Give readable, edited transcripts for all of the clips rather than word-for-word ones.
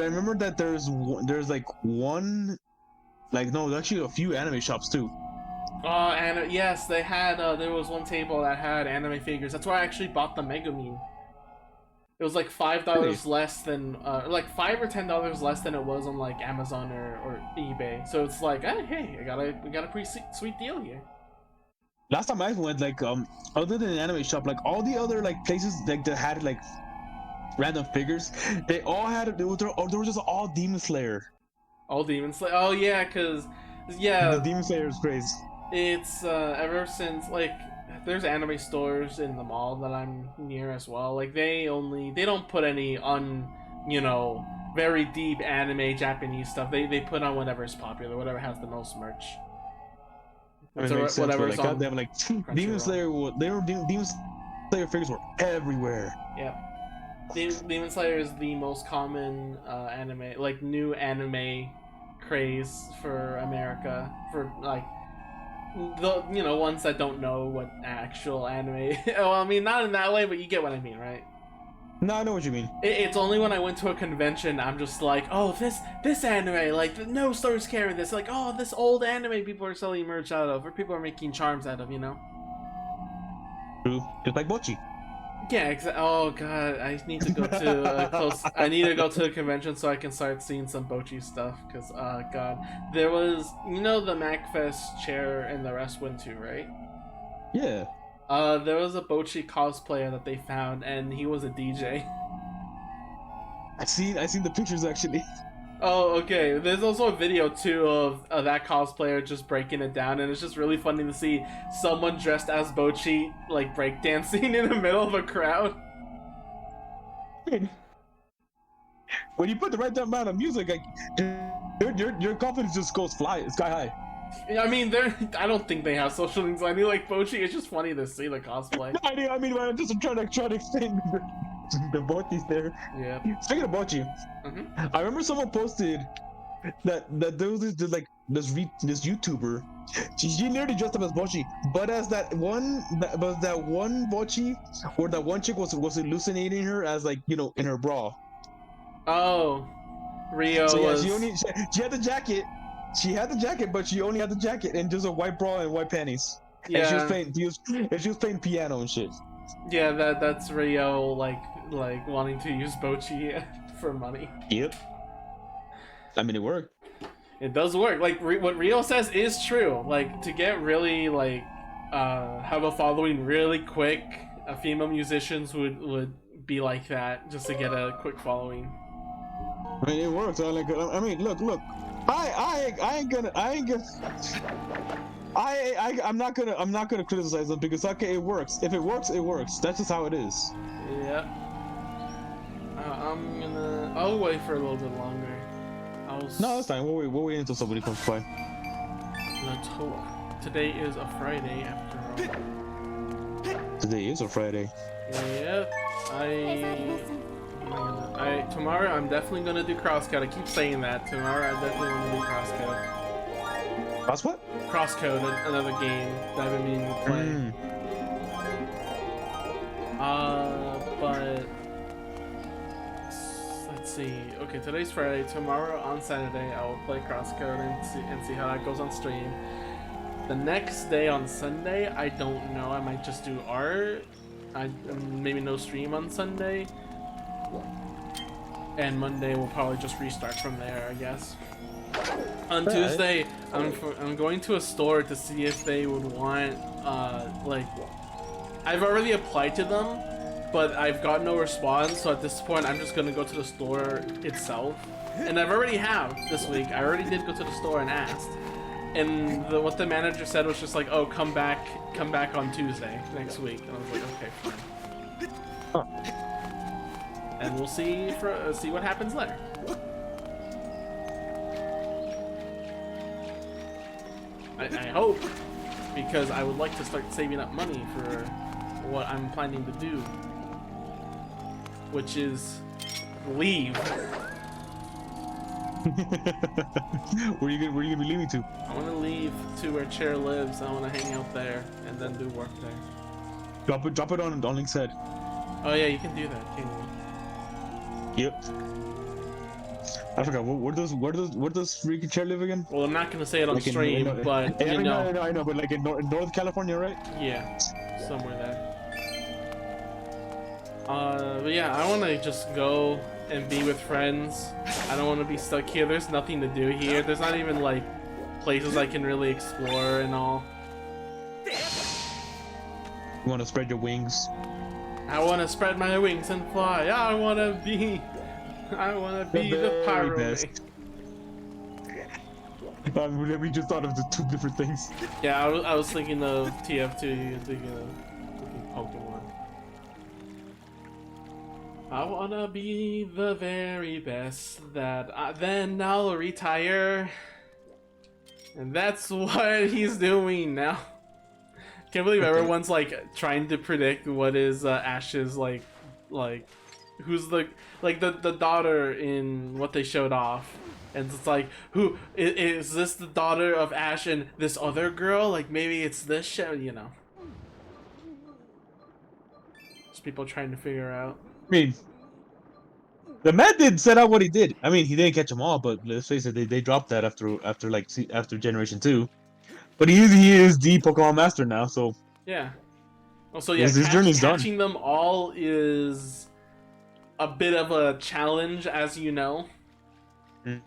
I remember that there's like one, like no, there's actually a few anime shops too. And yes, they had. There was one table that had anime figures. That's where I actually bought the Megumin. It was like Really? $5 less than, like $5 or $10 less than it was on like Amazon or eBay. So it's like, hey, we got a pretty sweet deal here. Last time I went, like other than an anime shop, like all the other like places like that had like random figures, they all had they were just all Demon Slayer. All Demon Slayer. Oh yeah, cause The yeah, Demon Slayer is crazy. it's ever since like there's anime stores in the mall that I'm near as well. Like they don't put any you know, very deep anime Japanese stuff. They put on whatever's popular, whatever has the most merch. I mean, it makes sense. Whatever's Like, on goddamn, like Demon Slayer, Demon Slayer figures were everywhere. Yeah. Demon Slayer is the most common anime, like new anime craze for America, for like the ones that don't know what actual anime. Well, I mean, not in that way, but you get what I mean, right? No, I know what you mean. It's only when I went to a convention I'm just like, oh, this anime, like no stores carry this, like oh, this old anime people are selling merch out of, or people are making charms out of, True, just like Bochi. Yeah, oh god, I need to go to I need to go to a convention so I can start seeing some Bochi stuff. Cause god, there was the MacFest chair and the rest went to, right? Yeah. There was a Bochi cosplayer that they found, and he was a DJ. I seen the pictures actually. Oh, okay. There's also a video too of that cosplayer just breaking it down, and it's just really funny to see someone dressed as Bochi like breakdancing in the middle of a crowd. When you put the right amount of music, like your confidence just goes sky high. I mean, I don't think they have social anxiety like Bochi. It's just funny to see the cosplay. I mean, I'm just trying to explain the Bochi's there. Yeah. Speaking of Bochi, I remember someone posted that there was this YouTuber. She nearly dressed up as Bochi, but as that one Bochi, where that one chick was hallucinating her as like in her bra. Oh, Rio. So yeah, was... she had the jacket. She had the jacket, but she only had the jacket and just a white bra and white panties. Yeah. And she was playing piano and shit. Yeah, that's Rio like wanting to use Bochi for money. Yep. I mean, it worked. It does work. Like what Rio says is true. Like to get really like have a following really quick, female musicians would be like that just to get a quick following. I mean, it works. I mean, look. I'm not gonna criticize them because okay, it works. If it works, it works. That's just how it is. Yeah. I'll wait for a little bit longer. No, that's fine. We'll wait until somebody comes by. Let's hope. Today is a Friday after all. Today is a Friday. Yep. Tomorrow I'm definitely gonna do crosscode. I keep saying that. Tomorrow I'm definitely gonna do crosscode. Cross what? Crosscode, another game that I've been meaning to play. But let's see. Okay, today's Friday. Tomorrow on Saturday I will play crosscode and see how that goes on stream. The next day on Sunday, I don't know. I might just do art. Maybe no stream on Sunday. And Monday we'll probably just restart from there, I guess. On Tuesday, I'm going to a store to see if they would want, like, I've already applied to them, but I've got no response, so at this point I'm just gonna go to the store itself. And I've already this week. I already did go to the store and asked. And what the manager said was just like, oh, come back on Tuesday next week. And I was like, okay, fine. Huh. And we'll see what happens there. I hope, because I would like to start saving up money for what I'm planning to do, which is leave. Where are you gonna be leaving to? I want to leave to where Chair lives. I want to hang out there and then do work there. Drop it on Link's head. Oh yeah, you can do that, can't you? Yep. I forgot where does freaking chair live again? Well, I'm not gonna say it on Like stream, but I you know, know. I know, but like in North California, right? Yeah, somewhere there. But yeah, I want to just go and be with friends. I don't want to be stuck here. There's nothing to do here. There's not even like places I can really explore and all. You want to spread your wings. I want to spread my wings and fly. I want to be the very pyro best. We just thought of the two different things. Yeah, I was thinking of TF2, thinking of Pokemon. I wanna be the very best then I'll retire. And that's what he's doing now. Can't believe everyone's like trying to predict what is Ash's like who's the daughter in what they showed off. And it's like, who is this, the daughter of Ash and this other girl? Like maybe it's this show, you know. Just people trying to figure out. I mean, the man did set out what he did. I mean, he didn't catch them all, but let's face it, they dropped that after Generation 2. But he is the Pokemon Master now, so Yeah. Also, yeah, his journey's done. catching them all is a bit of a challenge, as you know. Mm.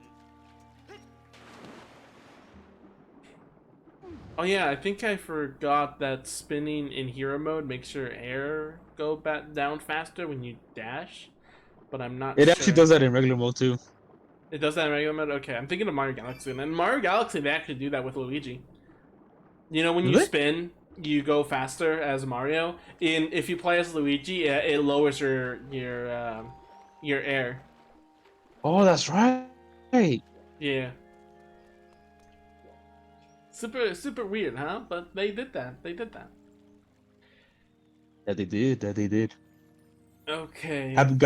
Oh yeah, I think I forgot that spinning in hero mode makes your air go back down faster when you dash, but I'm not It sure. actually does that in regular mode too. It does that in regular mode? Okay, I'm thinking of Mario Galaxy. And in Mario Galaxy, they actually do that with Luigi. You know, when you spin, you go faster as Mario. If you play as Luigi, it lowers your air. Oh, that's right. Yeah. Super weird, huh? But they did that. They did that. That they did. That they did. Okay. Have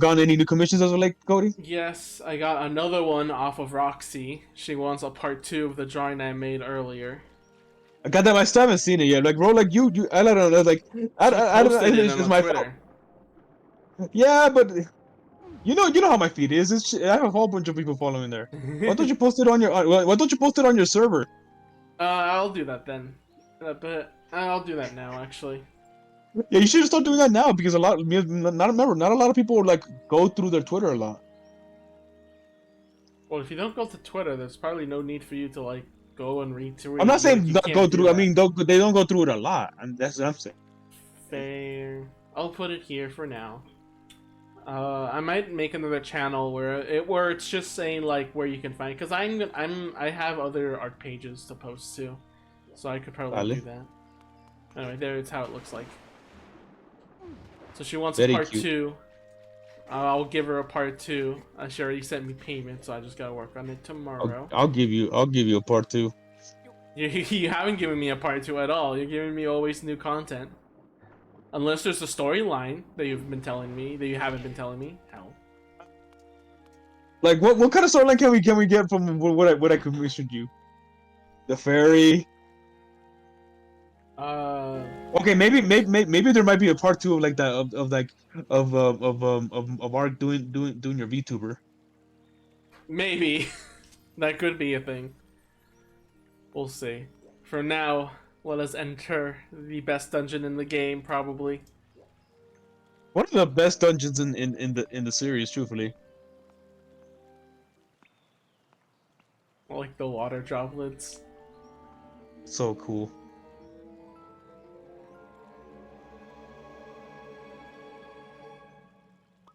gone any new commissions as of late, Cody? Yes, I got another one off of Roxy. She wants a part 2 of the drawing I made earlier. I got that. I still haven't seen it yet. Like, bro, like you, I don't know. Like, I don't know. Posted it It's on my Twitter. fault. Yeah, but you know how my feed is. I have a whole bunch of people following there. Why don't you post it on your? Why don't you post it on your server? I'll do that then. But I'll do that now, actually. Yeah, you should start doing that now because not a lot of people like go through their Twitter a lot. Well, if you don't go to Twitter, there's probably no need for you to like go and retweet. I'm not saying you not can't go do through. I that. mean, they don't go through it a lot, and that's what I'm saying. Fair. I'll put it here for now. I might make another channel where it's just saying like where you can find, because I have other art pages to post to, so I could probably do that. Anyway, there's how it looks like. So she wants a part 2. I'll give her a part 2. She already sent me payment, so I just gotta work on it tomorrow. I'll give you a part 2. You haven't given me a part 2 at all. You're giving me always new content. Unless there's a storyline that you've been telling me that you haven't been telling me. Hell. Like what kind of storyline can we get from what I commissioned you? The fairy. Okay, maybe there might be a part 2 of like that of Ark doing your VTuber. Maybe. That could be a thing. We'll see. For now, let us enter the best dungeon in the game, probably. One of the best dungeons in the series, truthfully. Like the water droplets. So cool.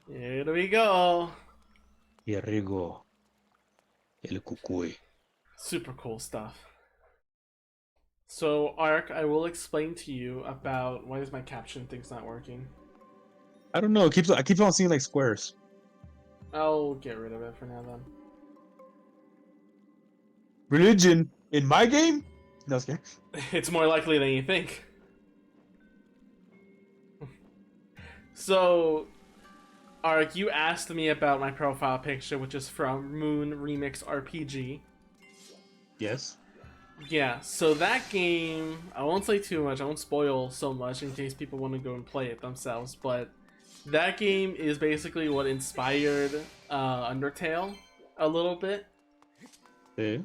Here we go. Here we go. El cucuy. Super cool stuff. So, Ark, I will explain to you about why is my caption thing's not working. I don't know. I keep on seeing like squares. I'll get rid of it for now then. Religion in my game? No, it's okay. It's more likely than you think. So, Ark, you asked me about my profile picture, which is from Moon Remix RPG. Yes. Yeah, so that game, I won't say too much, I won't spoil so much in case people want to go and play it themselves, but That game is basically what inspired Undertale a little bit. Yeah.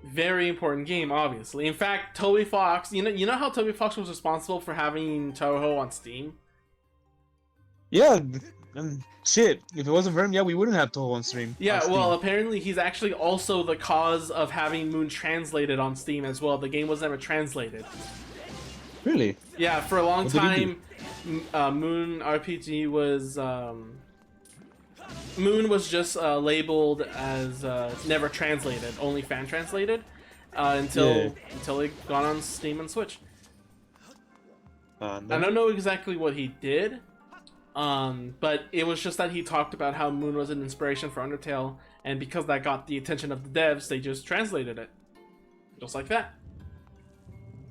Very important game, obviously. In fact, Toby Fox, you know how Toby Fox was responsible for having Toho on Steam? Yeah. Shit. If it wasn't for him, yeah, we wouldn't have Toho on stream. Yeah, on Steam. well, apparently he's actually also the cause of having Moon translated on Steam as well. The game was never translated. Really? Yeah, for a long What did he time, Moon RPG was Moon was just labeled as never translated, only fan translated, until it got on Steam and Switch. I don't know exactly what he did, but it was just that he talked about how Moon was an inspiration for Undertale, and because that got the attention of the devs, they just translated it, just like that.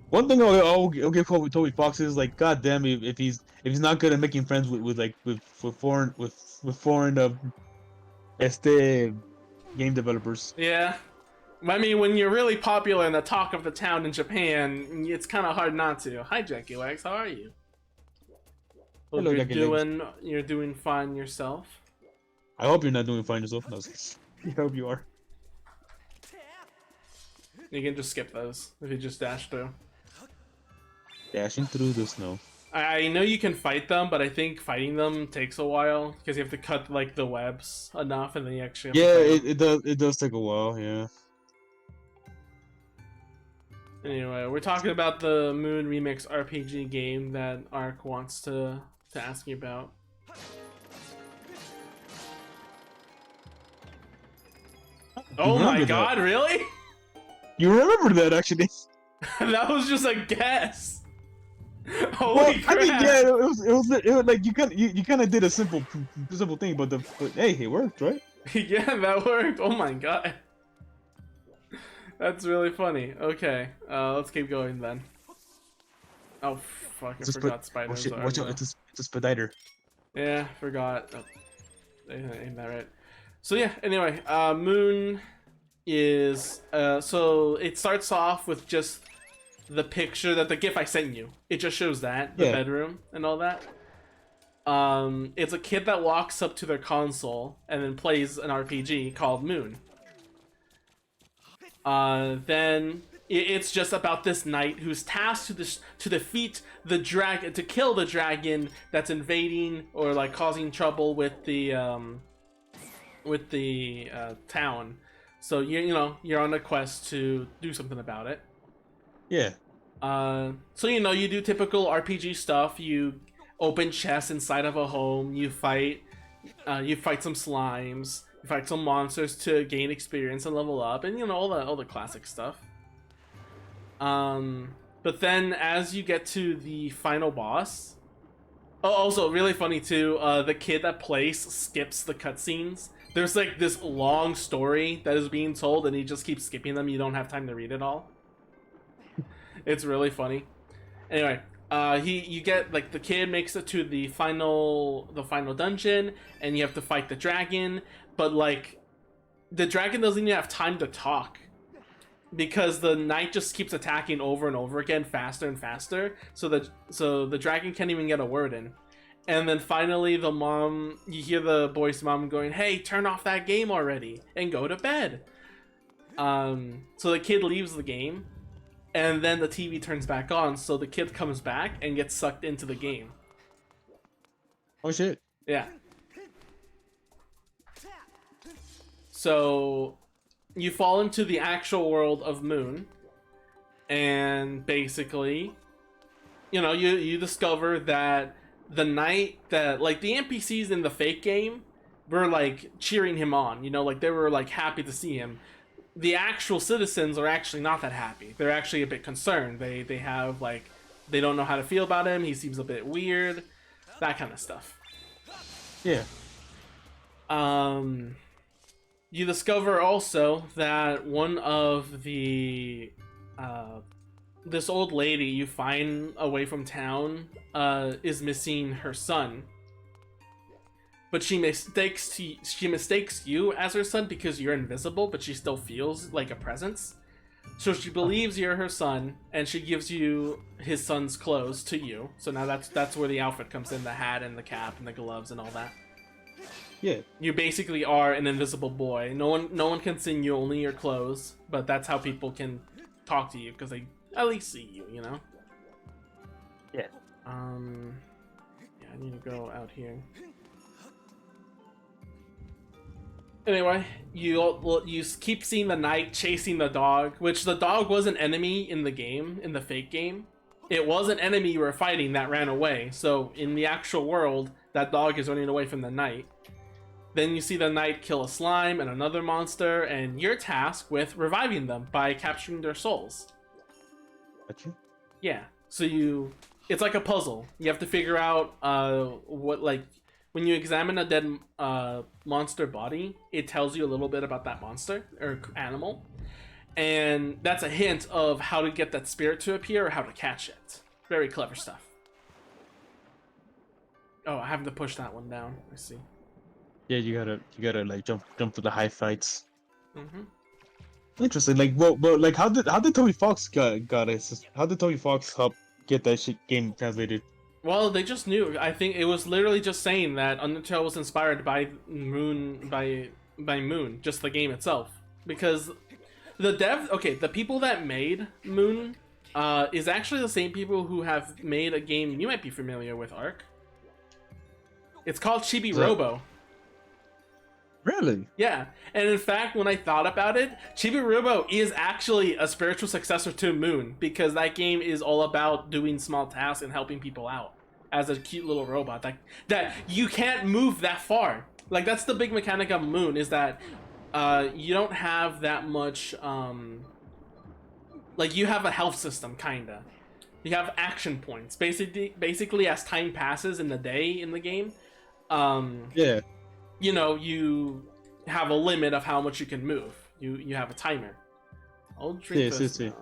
One thing I'll give Toby Fox is like, goddamn, if he's not good at making friends with foreign game developers. Yeah, I mean, when you're really popular and the talk of the town in Japan, it's kind of hard not to. Hi, Jackie Wags, how are you? Hope Hello, you're doing fine yourself. I hope you're not doing fine yourself. No, I hope you are. You can just skip those if you just dash through. Dashing through the snow. I know you can fight them, but I think fighting them takes a while because you have to cut like the webs enough, and then you actually have to fight them. it does take a while. Yeah. Anyway, we're talking about the Moon Remix RPG game that Ark wants to ask me about. Oh my god, really? You remember that actually? That was just a guess. Holy crap! I mean, yeah, it was like you kind of did a simple thing, but hey, it worked, right? Yeah, that worked. Oh my god, that's really funny. Okay, let's keep going then. Oh fuck, I forgot spiders. Oh shit! Watch out! It's a spider. Yeah, forgot. Oh, ain't that right? So yeah. Anyway, Moon is so it starts off with just the picture that the GIF I sent you. It just shows that the bedroom and all that. It's a kid that walks up to their console and then plays an RPG called Moon. Then it's just about this knight who's tasked to defeat the dragon, to kill the dragon that's invading or like causing trouble with the town. So you're on a quest to do something about it. Yeah. So you do typical RPG stuff. You open chests inside of a home. You fight some slimes. You fight some monsters to gain experience and level up, and all the classic stuff. But then as you get to the final boss, also really funny too. The kid that plays skips the cutscenes. There's like this long story that is being told, and he just keeps skipping them. You don't have time to read it all. It's really funny. Anyway, you get like the kid makes it to the final dungeon, and you have to fight the dragon. But like, the dragon doesn't even have time to talk because the knight just keeps attacking over and over again, faster and faster. So the dragon can't even get a word in. And then finally, you hear the boy's mom going, "Hey, turn off that game already and go to bed." So the kid leaves the game. And then the TV turns back on, so the kid comes back and gets sucked into the game. Oh shit. Yeah. So you fall into the actual world of Moon, and basically, you discover that the knight that, like, the NPCs in the fake game were like cheering him on, like they were like happy to see him. The actual citizens are actually not that happy. They're actually a bit concerned. They have like, they don't know how to feel about him. He seems a bit weird, that kind of stuff. Yeah. You discover also that one of the this old lady you find away from town is missing her son. But she mistakes you as her son because you're invisible, but she still feels like a presence. So she believes you're her son, and she gives you his son's clothes to you. So now that's where the outfit comes in, the hat and the cap and the gloves and all that. Yeah. You basically are an invisible boy. No one can see you, only your clothes. But that's how people can talk to you, because they at least see you, you know? Yeah. Yeah, I need to go out here. Anyway, you keep seeing the knight chasing the dog, which the dog was an enemy in the game, in the fake game. It was an enemy you were fighting that ran away. So in the actual world, that dog is running away from the knight. Then you see the knight kill a slime and another monster, and you're tasked with reviving them by capturing their souls. Gotcha. Yeah, so it's like a puzzle. You have to figure out what, like, when you examine a dead monster body, it tells you a little bit about that monster or animal. And that's a hint of how to get that spirit to appear or how to catch it. Very clever stuff. Oh, I have to push that one down. I see. Yeah, you gotta like jump to the high fights. Mm-hmm. Interesting. Like, well, like, how did Toby Fox got it? How did Toby Fox help get that shit game translated? Well, they just knew. I think it was literally just saying that Undertale was inspired by Moon, by Moon, just the game itself. Because the people that made Moon, is actually the same people who have made a game you might be familiar with, Ark. It's called Chibi Robo. Really? Yeah, and in fact, when I thought about it, Chibi Robo is actually a spiritual successor to Moon, because that game is all about doing small tasks and helping people out as a cute little robot that you can't move that far. Like, that's the big mechanic of Moon, is that you don't have that much like, you have a health system, kinda. You have action points. Basically as time passes in the day in the game, yeah, you know, you have a limit of how much you can move. You have a timer. I'll drink this now.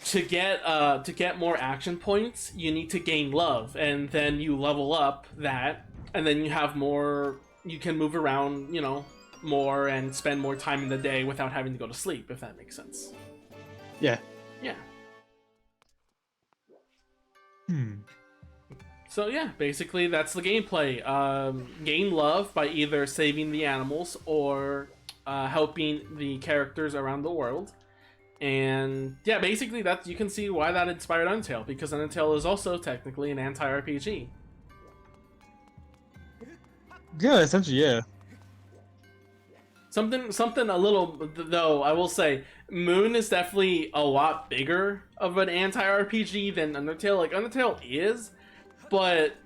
To get more action points, you need to gain love, and then you level up that, and then you have more. You can move around, you know, more and spend more time in the day without having to go to sleep, if that makes sense. Yeah. Yeah. Hmm. So yeah, basically that's the gameplay. Gain love by either saving the animals or helping the characters around the world. And yeah, basically that you can see why that inspired Undertale, because Undertale is also technically an anti-RPG. Yeah, essentially, yeah. Something a little, though, I will say, Moon is definitely a lot bigger of an anti-RPG than Undertale. Like, Undertale is, but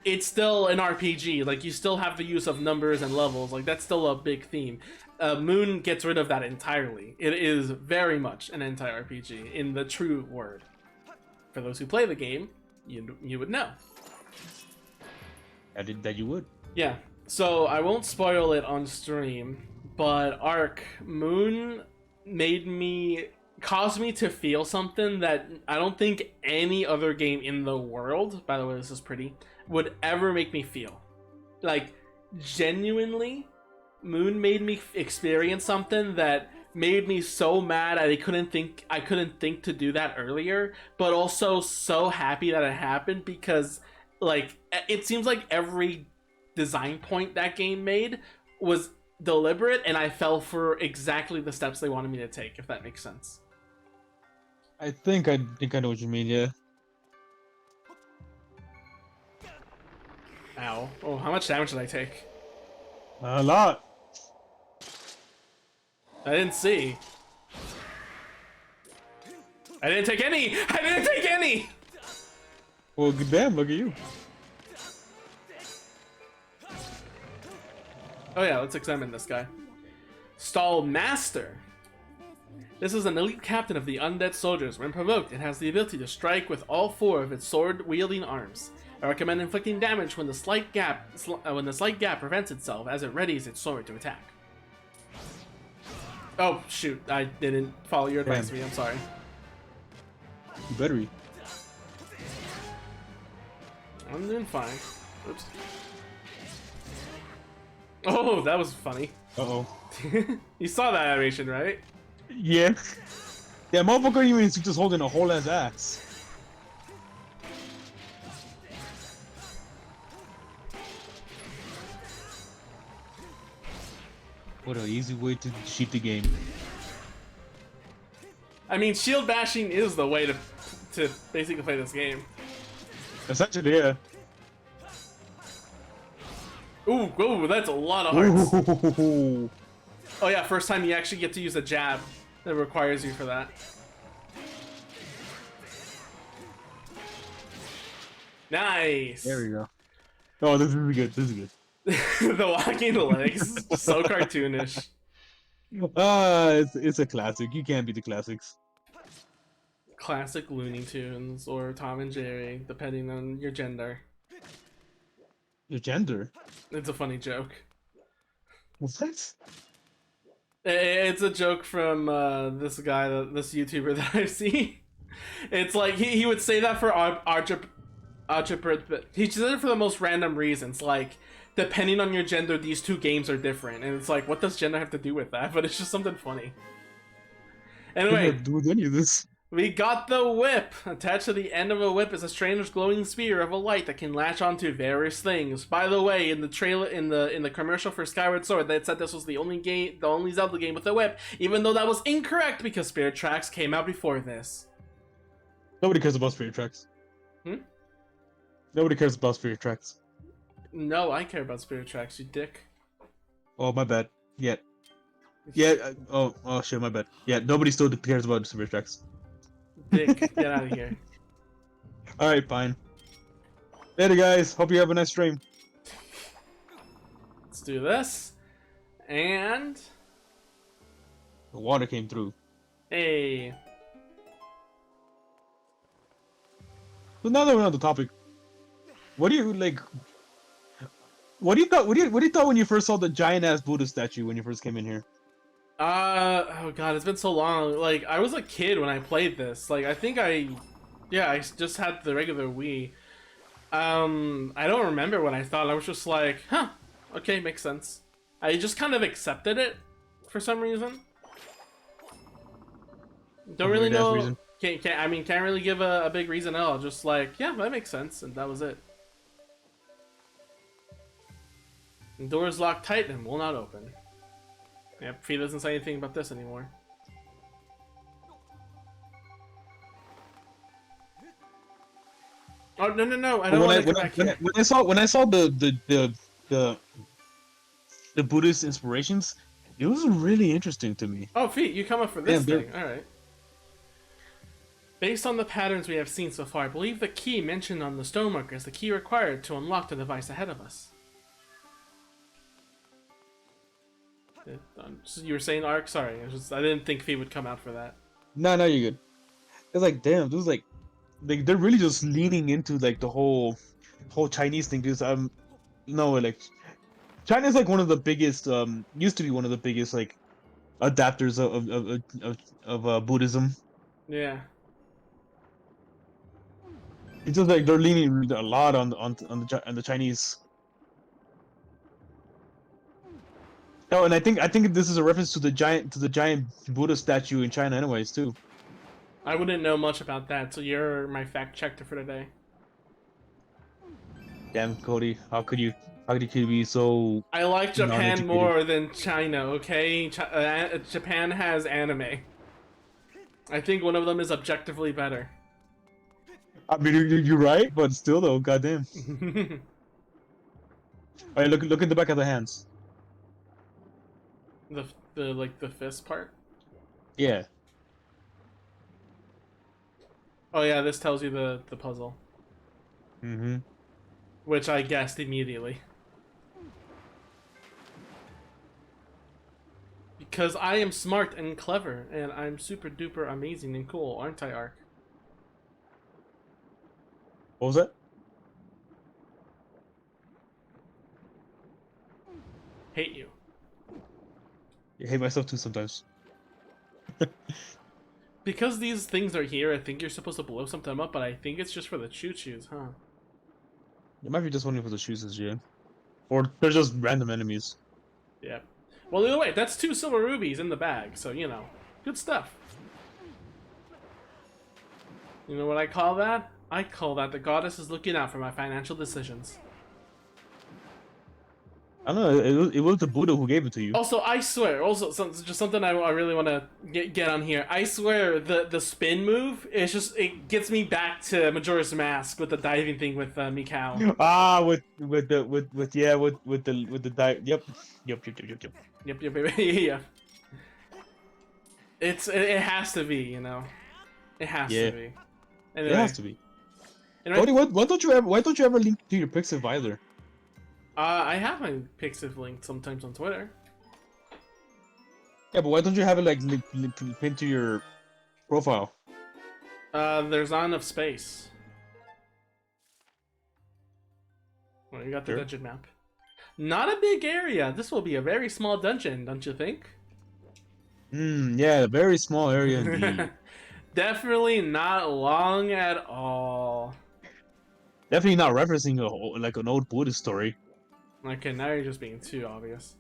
it's still an RPG. Like, you still have the use of numbers and levels. Like, that's still a big theme. Moon gets rid of that entirely. It is very much an anti-RPG in the true word. For those who play the game, you would know. I did that. You would. Yeah. So I won't spoil it on stream, but Ark, Moon caused me to feel something that I don't think any other game in the world, by the way, this is pretty, would ever make me feel. Like, genuinely, Moon made me experience something that made me so mad I couldn't think to do that earlier, but also so happy that it happened, because, like, it seems like every design point that game made was deliberate, and I fell for exactly the steps they wanted me to take, if that makes sense. I think I know what you mean. Yeah. Ow. Oh, how much damage did I take? A lot. I didn't see. I didn't take any! I didn't take any! Well, damn, look at you. Oh yeah, let's examine this guy. Stall Master. This is an elite captain of the undead soldiers. When provoked, it has the ability to strike with all four of its sword-wielding arms. I recommend inflicting damage when the slight gap prevents itself as it readies its sword to attack. Oh shoot, I didn't follow your advice, me. I'm sorry. You better be. I'm doing fine. Oops. Oh, that was funny. Uh-oh. You saw that animation, right? Yeah. Yeah, motherfucker even is just holding a whole ass. What an easy way to cheat the game. I mean, shield bashing is the way to basically play this game. Essentially, yeah. Ooh, that's a lot of hearts. Ooh. Oh yeah, first time you actually get to use a jab that requires you for that. Nice. There we go. Oh, this is good. This is good. The walking legs, so cartoonish. It's a classic. You can't beat the classics. Classic Looney Tunes or Tom and Jerry, depending on your gender. Your gender? It's a funny joke. What's that? It's a joke from this guy, this YouTuber that I see. It's like he would say that for algebra, but he said it for the most random reasons. Like, depending on your gender, these two games are different, and it's like, what does gender have to do with that? But it's just something funny. Anyway, do with any of this. We got the whip! Attached to the end of a whip is a strange glowing sphere of a light that can latch onto various things. By the way, in the trailer, in the commercial for Skyward Sword, they said this was the only Zelda game with a whip, even though that was incorrect because Spirit Tracks came out before this. Nobody cares about Spirit Tracks. Nobody cares about Spirit Tracks. No, I care about Spirit Tracks, you dick. Oh, my bad. Yeah. Oh shit, my bad. Yeah, nobody still cares about Spirit Tracks. Dick, get out of here. Alright, fine. Later, guys. Hope you have a nice stream. Let's do this. And... The water came through. Hey. So now that we're on the topic, what do you like? What do you thought? What do you thought when you first saw the giant ass Buddha statue when you first came in here? Oh god, it's been so long. Like, I was a kid when I played this. Like, I think I just had the regular Wii. I don't remember what I thought. I was just like, huh, okay, makes sense. I just kind of accepted it for some reason. Don't really know. Can't really give a big reason at all. Just like, yeah, that makes sense, and that was it. The door is locked tight and will not open. Yep, Fee doesn't say anything about this anymore. Oh no! I don't want to go back here. When I saw the Buddhist inspirations, it was really interesting to me. Oh, Fee, you come up for this thing. All right. Based on the patterns we have seen so far, I believe the key mentioned on the stonemarker is the key required to unlock the device ahead of us. So you were saying Ark? Sorry, I didn't think Fee would come out for that. No, you're good. It's like, damn, this is like they're really just leaning into like the whole Chinese thing. Because like China's like one of the biggest used to be one of the biggest like adapters of Buddhism. Yeah. It's just like they're leaning a lot on the Chinese. Oh, and I think this is a reference to the giant Buddha statue in China, anyways, too. I wouldn't know much about that, so you're my fact checker for today. Damn, Cody, how could you be so? I like Japan more than China. Okay, Japan has anime. I think one of them is objectively better. I mean, you're right, but still, though, goddamn. Alright, look at the back of the hands. The fist part? Yeah. Oh yeah, this tells you the puzzle. Mm-hmm. Which I guessed immediately. Because I am smart and clever, and I'm super duper amazing and cool, aren't I, Ark? What was that? Hate you. I hate myself too sometimes. Because these things are here, I think you're supposed to blow something up, but I think it's just for the choo-choos, huh? It might be just one for the shoes this year. Or they're just random enemies. Yeah. Well, either way, that's 2 silver rubies in the bag, so, you know, good stuff. You know what I call that? I call that the goddess is looking out for my financial decisions. I don't know. It was the Buddha who gave it to you. Also, I swear, just something I really want to get on here. I swear, the spin move, it gets me back to Majora's Mask with the diving thing with Mikau. Ah, with the dive. Yep. Yeah. It has to be, you know. It has to be. Anyway. It has to be. Anyway, Cody, why don't you ever link to your Pixiv either? I have my Pixiv link sometimes on Twitter. Yeah, but why don't you have it like pinned to your profile? There's not enough space. Well, you got the dungeon map. Not a big area. This will be a very small dungeon, don't you think? Yeah, a very small area indeed. Definitely not long at all. Definitely not referencing an old Buddhist story. Okay, now you're just being too obvious.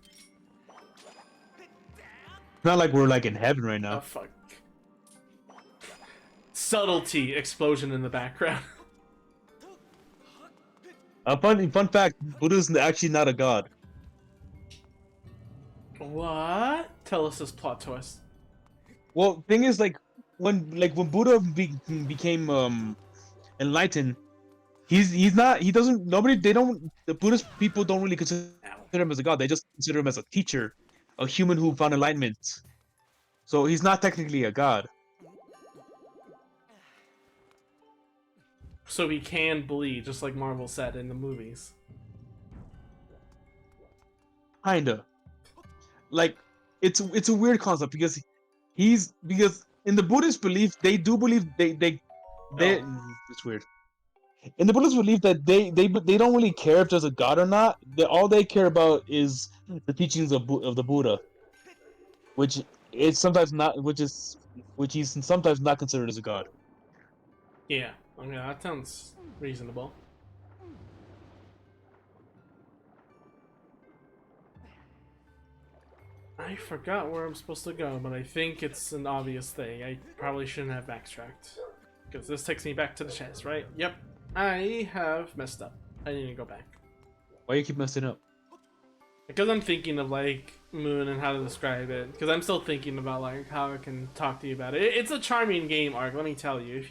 It's not like we're like in heaven right now. Oh fuck. Subtlety explosion in the background. Fun fact: Buddha is actually not a god. What? Tell us this plot twist. Well, thing is, when Buddha became enlightened, the Buddhist people don't really consider him as a god. They just consider him as a teacher, a human who found enlightenment. So he's not technically a god. So he can bleed, just like Marvel said in the movies. Kinda. Like, it's a weird concept because in the Buddhist belief they do believe it's weird. In the Buddhist belief that they don't really care if there's a god or not. All they care about is the teachings of the Buddha, which is sometimes not, which he's sometimes not considered as a god. Yeah, I mean that sounds reasonable. I forgot where I'm supposed to go, but I think it's an obvious thing. I probably shouldn't have backtracked. Because this takes me back to the chest, right? Yep. I have messed up. I need to go back. Why you keep messing up? Because I'm thinking of, like, Moon and how to describe it. Because I'm still thinking about, like, how I can talk to you about it. It's a charming game, Ark, let me tell you.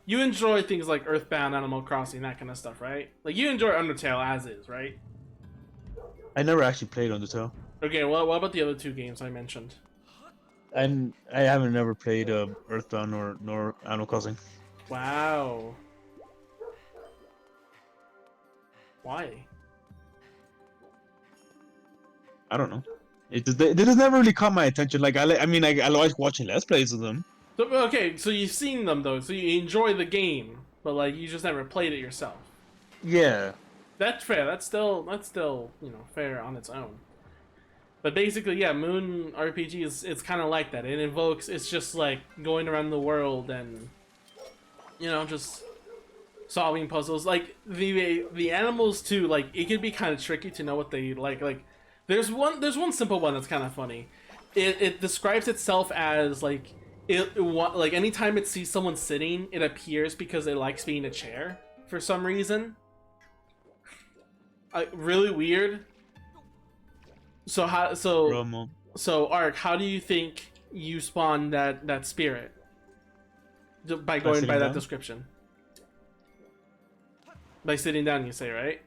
You enjoy things like Earthbound, Animal Crossing, that kind of stuff, right? Like, you enjoy Undertale as is, right? I never actually played Undertale. Okay, well, what about the other 2 games I mentioned? I haven't never played Earthbound nor Animal Crossing. Wow. Why? I don't know. It just never really caught my attention. Like I like watching Let's Plays of them. So, okay, so you've seen them though, so you enjoy the game, but like you just never played it yourself. Yeah. That's fair. That's still you know fair on its own. But basically, yeah, Moon RPG it's kind of like that. It's just like going around the world and you know just solving puzzles. Like the animals too. Like it can be kind of tricky to know what they like. Like there's one simple one that's kind of funny. It describes itself as like like anytime it sees someone sitting, it appears because it likes being a chair for some reason. Really weird. So Ark, how do you think you spawn that spirit? By going by that description. By sitting down, you say, right?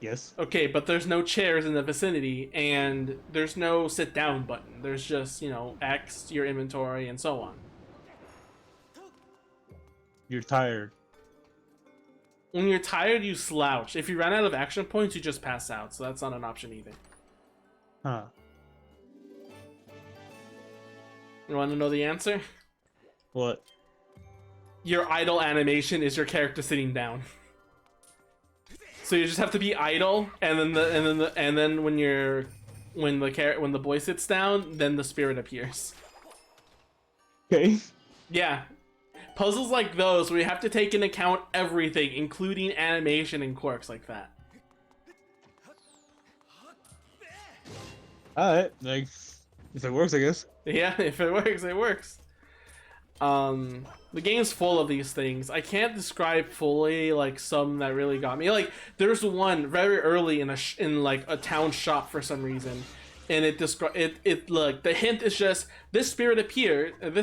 Yes. Okay, but there's no chairs in the vicinity, and there's no sit down button. There's just, you know, X, your inventory, and so on. You're tired. When you're tired, you slouch. If you run out of action points, you just pass out, so that's not an option either. Huh. You want to know the answer? What? Your idle animation is your character sitting down. So you just have to be idle, and then when the boy sits down, then the spirit appears. Okay. Yeah. Puzzles like those where you have to take into account everything, including animation and quirks like that. Alright, like if it works, I guess. Yeah, if it works, it works. The game's full of these things. I can't describe fully like some that really got me. Like there's one very early in like a town shop for some reason, and it like the hint is just this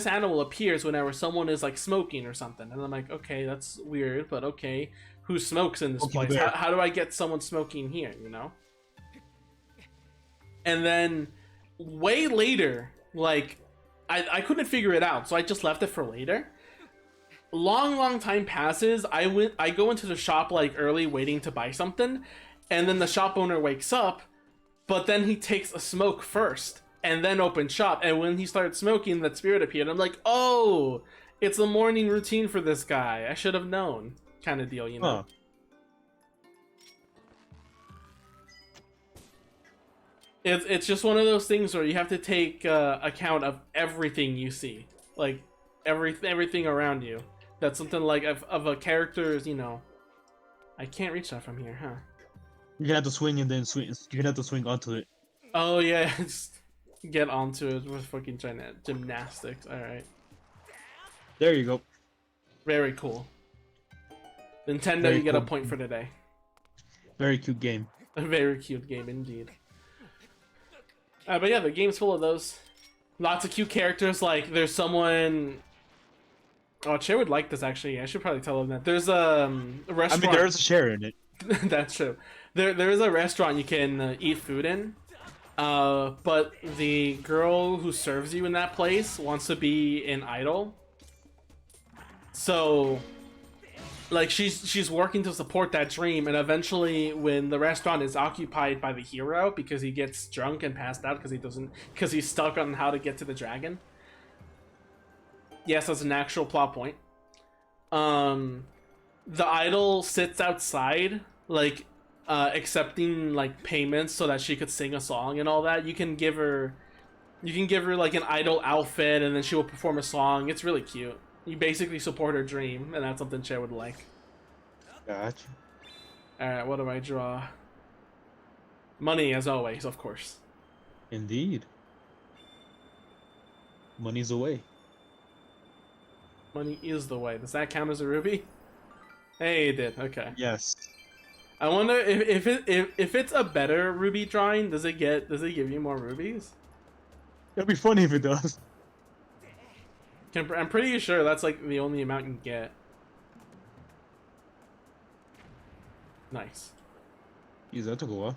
animal appears whenever someone is like smoking or something, and I'm like, okay, that's weird, but okay, who smokes in this place? How do I get someone smoking here? You know. And then way later, like I couldn't figure it out, so I just left it for later. Long time passes. I go into the shop like early waiting to buy something, and then the shop owner wakes up, but then he takes a smoke first and then opens shop, and when he started smoking, that spirit appeared. I'm like, oh, it's a morning routine for this guy. I should have known, kind of deal, you know. Huh. It's just one of those things where you have to take account of everything you see, like everything around you. That's something like of a character's, you know. I can't reach that from here, huh? You're gonna have to swing and then swing. You're gonna have to swing onto it. Oh yeah, just get onto it with fucking gymnastics. All right. There you go. Very cool. Nintendo, Very you get cool. a point for today. Very cute game. A very cute game indeed. But yeah, the game's full of those. Lots of cute characters. Like, there's someone... Oh, Che would like this, actually. I should probably tell him that. There's a restaurant... I mean, there's a share in it. That's true. There is a restaurant you can eat food in. But the girl who serves you in that place wants to be an idol. So... like she's working to support that dream, and eventually when the restaurant is occupied by the hero because he gets drunk and passed out because he's stuck on how to get to the dragon. Yes, that's an actual plot point. The idol sits outside like accepting like payments so that she could sing a song and all that. You can give her like an idol outfit, and then she will perform a song. It's really cute. You basically support her dream, and that's something Che would like. Gotcha. Alright, what do I draw? Money, as always, of course. Indeed. Money's away. Money is the way. Does that count as a ruby? Hey, it did. Okay. Yes. I wonder if it's a better ruby drawing, does it give you more rubies? It'd be funny if it does. I'm pretty sure that's like the only amount you get. Nice. Jeez, that took a while.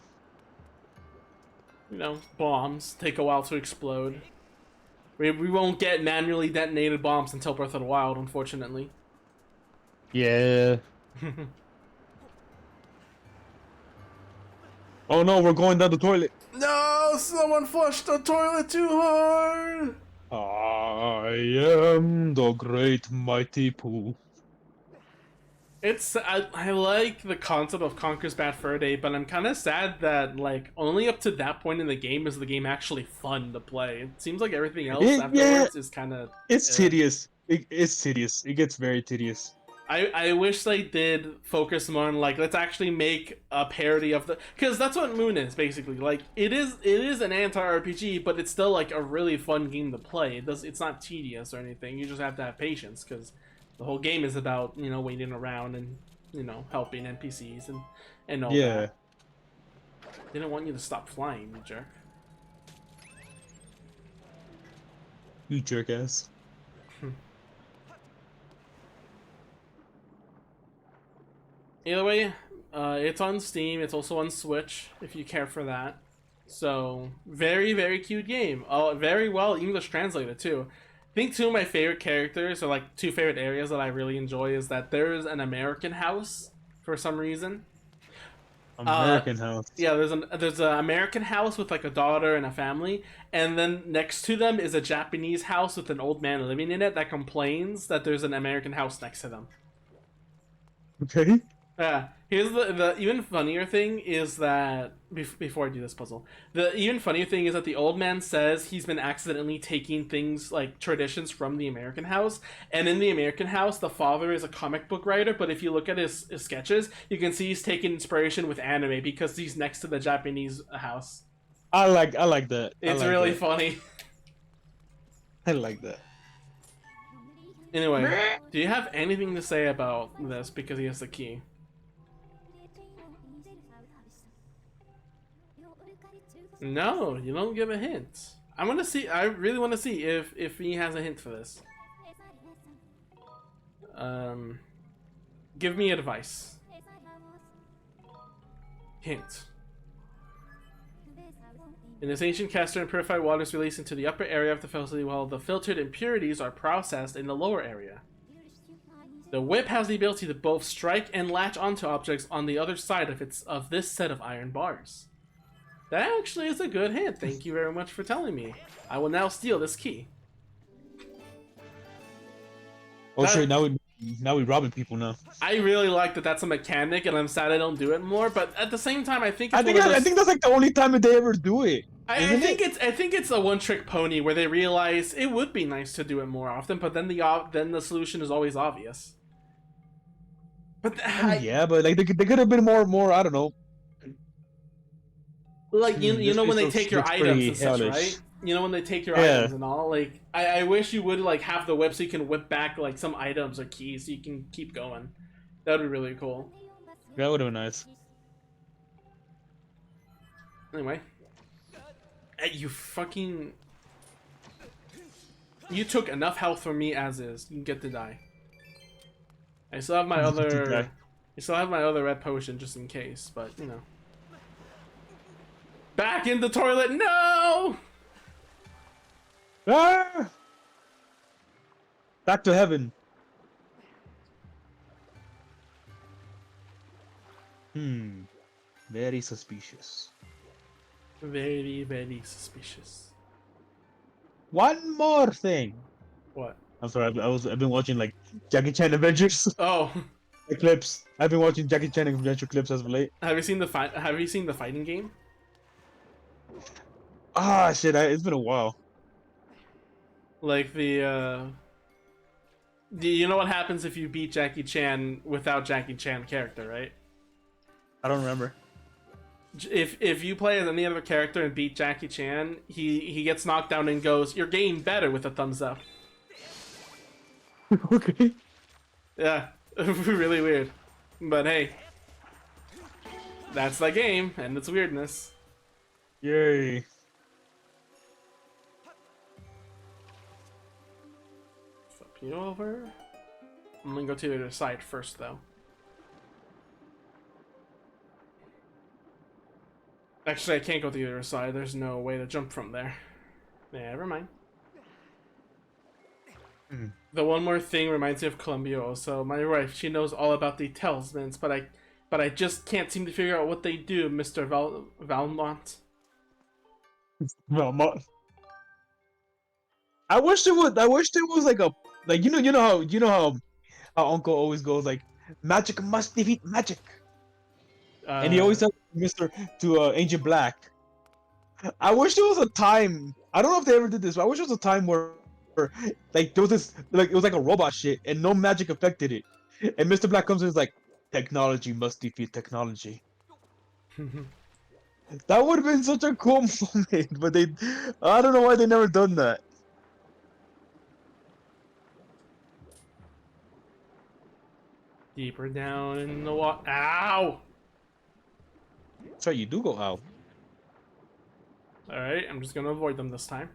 You know, bombs take a while to explode. We won't get manually detonated bombs until Breath of the Wild, unfortunately. Yeah. Oh no, we're going down the toilet. No, someone flushed the toilet too hard. I am the great mighty Pooh. I like the concept of Conker's Bad Fur Day, but I'm kind of sad that like only up to that point in the game is the game actually fun to play. It seems like everything else afterwards is kind of... It's tedious. It's tedious. It gets very tedious. I wish they did focus more on like, let's actually make a parody of the... Because that's what Moon is, basically. Like, it is an anti-RPG, but it's still like a really fun game to play. It's not tedious or anything. You just have to have patience, because the whole game is about, you know, waiting around and, you know, helping NPCs and all that. Didn't want you to stop flying, you jerk. You jerk ass. Either way, it's on Steam. It's also on Switch, if you care for that. So, very, very cute game. Oh, very well English translated, too. I think two of my favorite characters, or like two favorite areas that I really enjoy, is that there's an American house for some reason. American house. Yeah, there's an American house with like a daughter and a family, and then next to them is a Japanese house with an old man living in it that complains that there's an American house next to them. Okay. Yeah, here's the even funnier thing is that before I do this puzzle, the even funnier thing is that the old man says he's been accidentally taking things like traditions from the American house, and in the American house the father is a comic book writer, but if you look at his sketches, you can see he's taking inspiration with anime because he's next to the Japanese house. I like that. I It's like really that. funny. I like that. Anyway, do you have anything to say about this because he has the key? No, you don't give a hint. I want to see. I really want to see if he has a hint for this. Give me advice. Hint. In this ancient cistern, purified water is released into the upper area of the facility while the filtered impurities are processed in the lower area. The whip has the ability to both strike and latch onto objects on the other side of this set of iron bars. That actually is a good hint. Thank you very much for telling me. I will now steal this key. Oh shit! Now we robbing people now. I really like that that's a mechanic, and I'm sad I don't do it more. But at the same time, I think it's I think that's like the only time that they ever do it. I think it's a one-trick pony where they realize it would be nice to do it more often, but then the solution is always obvious. But yeah, but like they could have been more. I don't know. Like you know when they take your items and such, hellish. right? You know when they take your items and all. Like I wish you would like have the whip so you can whip back like some items or keys so you can keep going. That would be really cool. That would have been nice. Anyway. Hey, you took enough health from me as is. You get to die. I still have my other red potion just in case, but you know. Back in the toilet, no! Ah! Back to heaven. Very suspicious. Very, very suspicious. One more thing. What? I'm sorry. I've been watching like Jackie Chan Adventures. Oh. The clips. I've been watching Jackie Chan Adventure clips as of late. Have you seen the fighting game? Ah shit! It's been a while. Like the you know what happens if you beat Jackie Chan without Jackie Chan character, right? I don't remember. If you play as any other character and beat Jackie Chan, he gets knocked down and goes, "You're getting better" with a thumbs up. Okay. Yeah, really weird. But hey, that's the game and its weirdness. Yay. Flip you over. I'm gonna go to the other side first, though. Actually, I can't go to the other side. There's no way to jump from there. Yeah, never mind. The one more thing reminds me of Columbia also. My wife, she knows all about the talismans, but I just can't seem to figure out what they do, Mr. Valmont. Valmont. I wish there was like you know how Uncle always goes like magic must defeat magic. And he always tells Agent Black. I wish there was a time. I don't know if they ever did this, but I wish there was a time where like there was this like it was like a robot shit and no magic affected it. And Mr. Black comes in and is like, technology must defeat technology. That would have been such a cool moment, but I don't know why they never done that. Deeper down in the water. Ow! That's right, you do go out. Alright, I'm just gonna avoid them this time.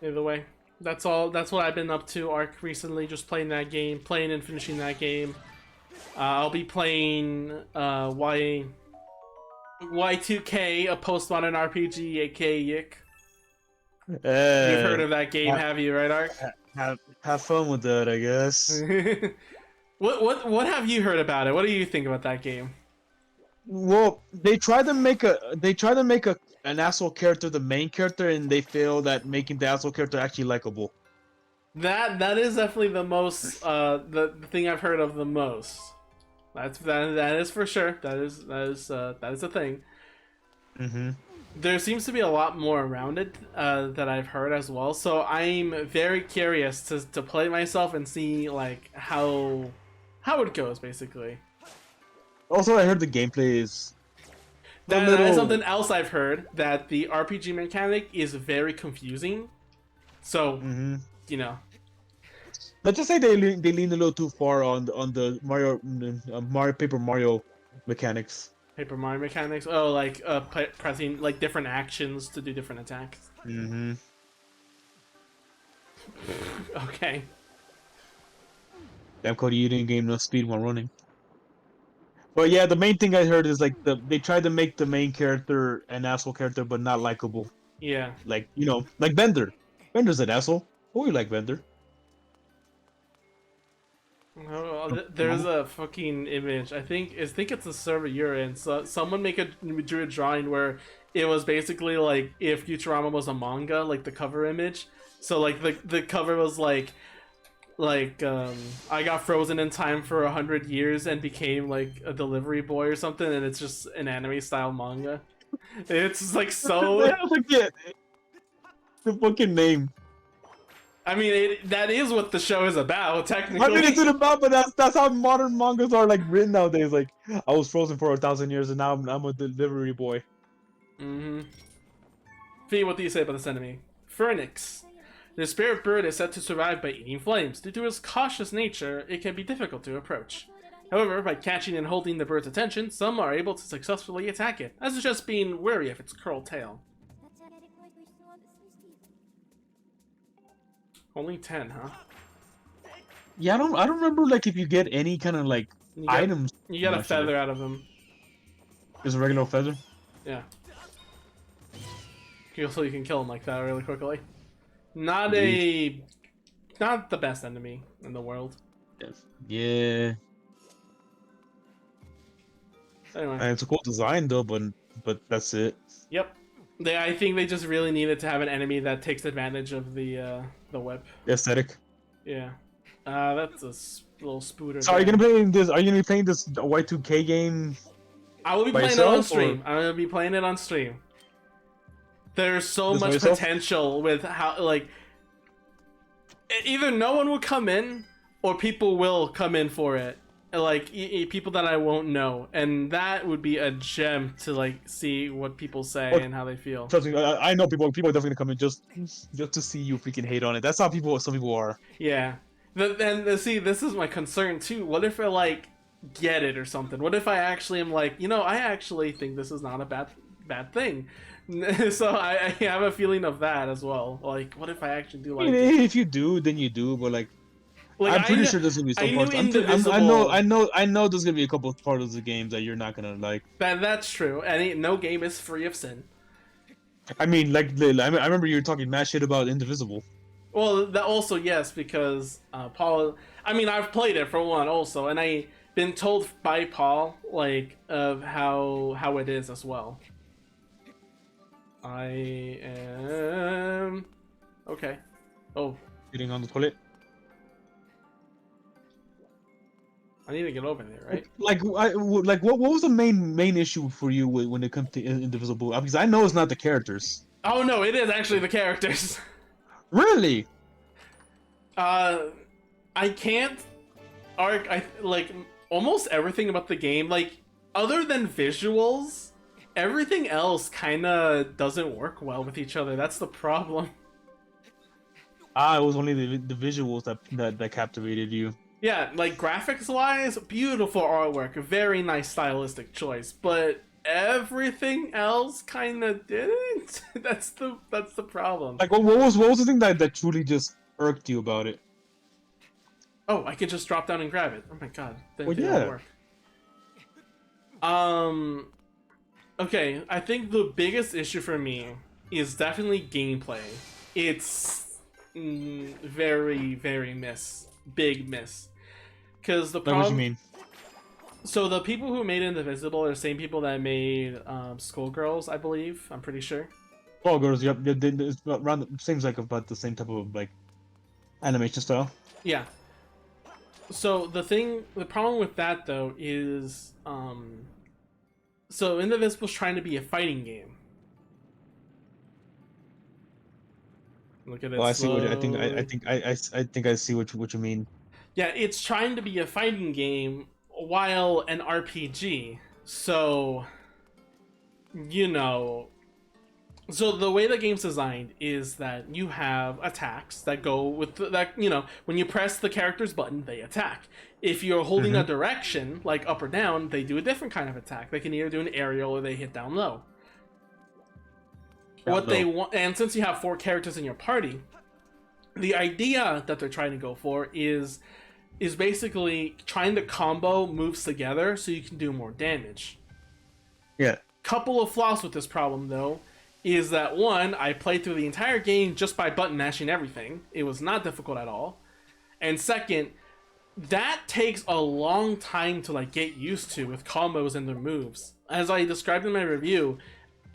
Either way, that's all. That's what I've been up to, Ark, recently. Just playing that game, playing and finishing that game. I'll be playing Y2K, a postmodern RPG, aka Yik. You've heard of that game, have you, right, Ark? Have fun with that, I guess. What have you heard about it? What do you think about that game? Well, they tried to make an asshole character the main character, and they failed at making the asshole character actually likable. That is definitely the most the thing I've heard of the most. That is for sure. That is a thing. there seems to be a lot more around it that I've heard as well. So I'm very curious to play myself and see like how it goes basically. Also, I heard the gameplay is a That is little. something else I've heard, that the RPG mechanic is very confusing. So, Mm-hmm. you know, Let's just say they lean a little too far on the Mario Paper Mario mechanics. Paper Mario mechanics. Oh, like pressing like different actions to do different attacks. Mm-hmm. Okay. Damn, Cody, you didn't gain enough speed while running. But yeah, the main thing I heard is like they tried to make the main character an asshole character, but not likable. Yeah. Like like Bender. Bender's an asshole. Oh, you like Bender? Oh, there's a fucking image. I think it's the server you're in. So someone drew a drawing where it was basically like if Futurama was a manga, like the cover image. So like the cover was like I got frozen in time for 100 years and became like a delivery boy or something, and it's just an anime style manga. It's like so. Yeah, like the fucking name. I mean, that is what the show is about, technically. I mean, it's about, but that's how modern mangas are like written nowadays. Like, I was frozen for 1,000 years, and now I'm a delivery boy. Mm-hmm. Fee, what do you say about this enemy? Phoenix. The spirit bird is said to survive by eating flames. Due to its cautious nature, it can be difficult to approach. However, by catching and holding the bird's attention, some are able to successfully attack it, as just being wary of its curled tail. Only 10, huh? Yeah, I don't remember like if you get any kind of like items. You get a feather out of them. Just a regular feather. Yeah. So you can kill them like that really quickly. Not the best enemy in the world. Yes. Yeah. Anyway. And it's a cool design though, but that's it. Yep. I think they just really needed to have an enemy that takes advantage of the whip. The aesthetic. Yeah. That's a little spooter. So are you gonna play this? Are you gonna be playing this Y2K game? I will be playing it on stream. I'm gonna be playing it on stream. There's so much potential with how like either no one will come in or people will come in for it. Like people that I won't know, and that would be a gem to like see what people say and how they feel. Trust me, I know people are definitely gonna come in just to see you freaking hate on it. That's how some people are. Yeah. Then see, this is my concern too. What if I like get it or something? What if I actually am like, I actually think this is not a bad thing. So I have a feeling of that as well. Like, what if I actually do like it? If you do, then you do. But like I'm pretty sure there's gonna be some parts. I know there's gonna be a couple of parts of the games that you're not gonna like. That's true. No game is free of sin. I mean, like I remember you were talking mad shit about Indivisible. Well, that also yes, because Paul. I mean, I've played it for one also, and I've been told by Paul like of how it is as well. I am okay. Oh, Sitting on the toilet. I need to get over there, right? Like what was the main issue for you when it comes to Indivisible? Because I know it's not the characters. Oh no, it is actually the characters. Really? I can't like almost everything about the game, like other than visuals, everything else kind of doesn't work well with each other. That's the problem. It was only the visuals that captivated you. Yeah, like graphics wise, beautiful artwork, very nice stylistic choice, but everything else kind of didn't. That's the problem. Like what was the thing that truly just irked you about it? Oh, I can just drop down and grab it. Oh my god, that didn't work. Okay, I think the biggest issue for me is definitely gameplay. It's very big miss. Because the problem. Like, what you mean? So the people who made Indivisible are the same people that made Skullgirls, I believe. I'm pretty sure. Skullgirls, yep. It's around. Seems like about the same type of like animation style. Yeah. So the problem with that though is, so Indivisible's trying to be a fighting game, Look at it Oh, I see what I think. slowly. I think I see what you mean. Yeah, it's trying to be a fighting game while an RPG. So, you know, so the way the game's designed is that you have attacks that go with that, when you press the character's button, they attack. If you're holding a Mm-hmm. direction, like up or down, they do a different kind of attack. They can either do an aerial or they hit down low. Down What they low. want, and since you have 4 characters in your party, the idea that they're trying to go for is basically trying to combo moves together so you can do more damage. Yeah. Couple of flaws with this problem though is that one, I played through the entire game just by button mashing everything. It was not difficult at all. And second, that takes a long time to like get used to with combos and their moves. As I described in my review,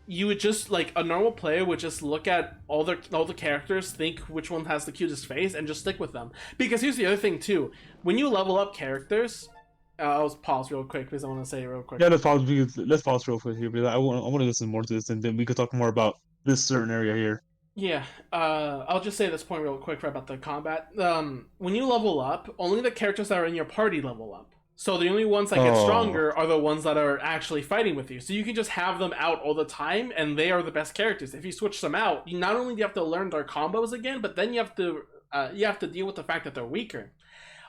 you would just like a normal player would just look at all the characters, think which one has the cutest face, and just stick with them. Because here's the other thing too: when you level up characters, I'll pause real quick because I want to say it real quick. Yeah, let's pause real quick here because I want to listen more to this and then we could talk more about this certain area here. Yeah, I'll just say this point real quick about the combat. When you level up, only the characters that are in your party level up. So the only ones that get Oh. stronger are the ones that are actually fighting with you. So you can just have them out all the time, and they are the best characters. If you switch them out, you not only do you have to learn their combos again, but then you have to deal with the fact that they're weaker.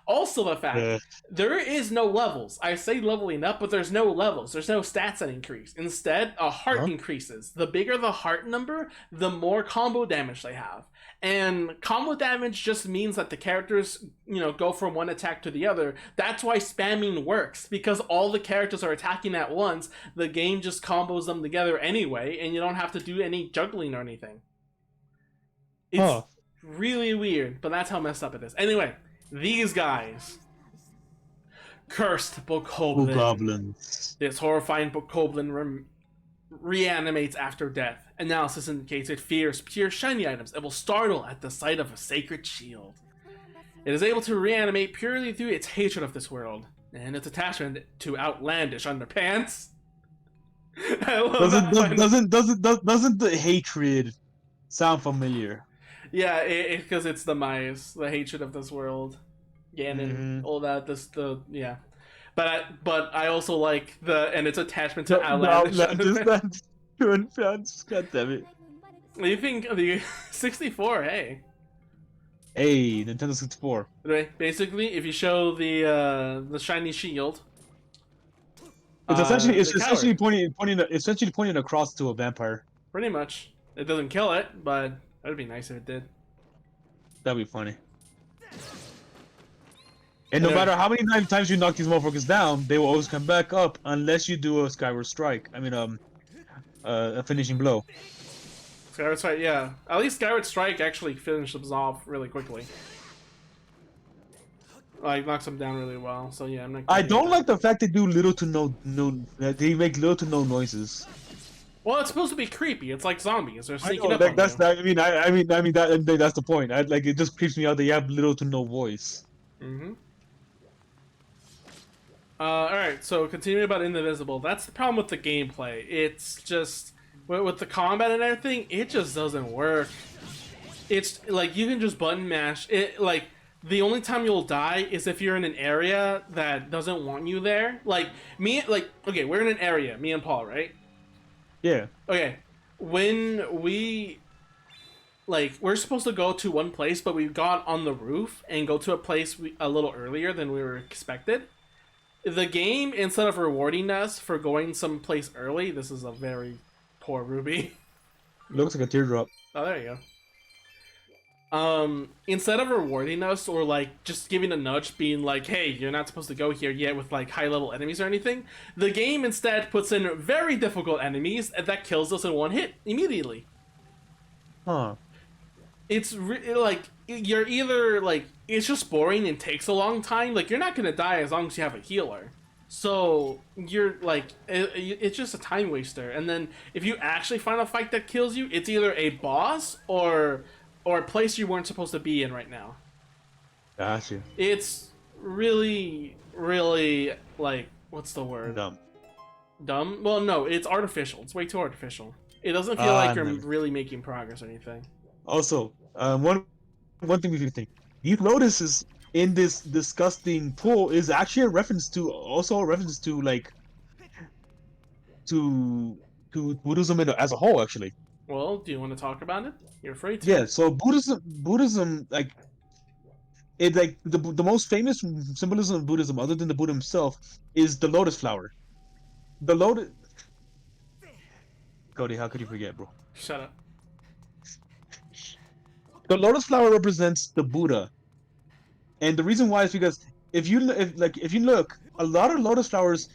Also, the fact Yeah. there is no levels. I say leveling up, but there's no levels. There's no stats that increase. Instead, a heart Huh? increases. The bigger the heart number, the more combo damage they have. And combo damage just means that the characters, go from one attack to the other. That's why spamming works, because all the characters are attacking at once. The game just combos them together anyway, and you don't have to do any juggling or anything. It's Huh. really weird, but that's how messed up it is. Anyway, these guys. Cursed Blue Bokoblin. goblins. This horrifying Bokoblin reanimates after death. Analysis indicates it fears pure shiny items. It will startle at the sight of a sacred shield. It is able to reanimate purely through its hatred of this world and its attachment to outlandish underpants. I love Doesn't the hatred sound familiar? Yeah, because it's the mice, the hatred of this world, Ganon, all that. Yeah, but I also like and its attachment to outlandish. That's doing fans. God damn it. You think the 64? Hey, Hey, Nintendo 64. right? Basically, if you show the shiny shield, It's the essentially coward. essentially pointing across to a vampire. Pretty much. It doesn't kill it, but that'd be nice if it did. That'd be funny. And no Anyway. matter how many times you knock these motherfuckers down, they will always come back up unless you do a Skyward Strike. I mean, a finishing blow. Skyward Strike, yeah. At least Skyward Strike actually finishes them off really quickly. Like, knocks them down really well, so yeah, I'm not... I don't like the fact they do little to no they make little to no noises. Well, it's supposed to be creepy. It's like zombies. They're I sneaking know, up on like, that's you. I mean that's the point. Like it just creeps me out that you have little to no voice. Mm-hmm. Alright, so continuing about Indivisible. That's the problem with the gameplay. It's just... With the combat and everything, it just doesn't work. It's, like, you can just button mash. Like, the only time you'll die is if you're in an area that doesn't want you there. Like, okay, we're in an area, me and Paul, right? Yeah. Okay, when we're supposed to go to one place, but we got on the roof and go to a place a little earlier than we were expected. The game, instead of rewarding us for going someplace early, this is a very poor Ruby. Looks like a teardrop. Oh, there you go. Instead of rewarding us or like just giving a nudge, being like, "Hey, you're not supposed to go here yet," with like high level enemies or anything, the game instead puts in very difficult enemies that kills us in one hit immediately. Huh. It's like you're either like it's just boring and takes a long time. Like you're not gonna die as long as you have a healer. So you're like it's just a time waster. And then if you actually find a fight that kills you, it's either a boss or a place you weren't supposed to be in right now. Gotcha. It's really, really like what's the word? Dumb. Dumb? Well, no, it's artificial. It's way too artificial. It doesn't feel like you're Nice. really making progress or anything. Also, One thing we can think. These lotuses in this disgusting pool is actually a reference to like to Buddhism as a whole, actually. Well, do you want to talk about it? You're free to. Yeah. So Buddhism, like the most famous symbolism of Buddhism, other than the Buddha himself, is the lotus flower. The lotus. Cody, how could you forget, bro? Shut up. The lotus flower represents the Buddha, and the reason why is because if you look, a lot of lotus flowers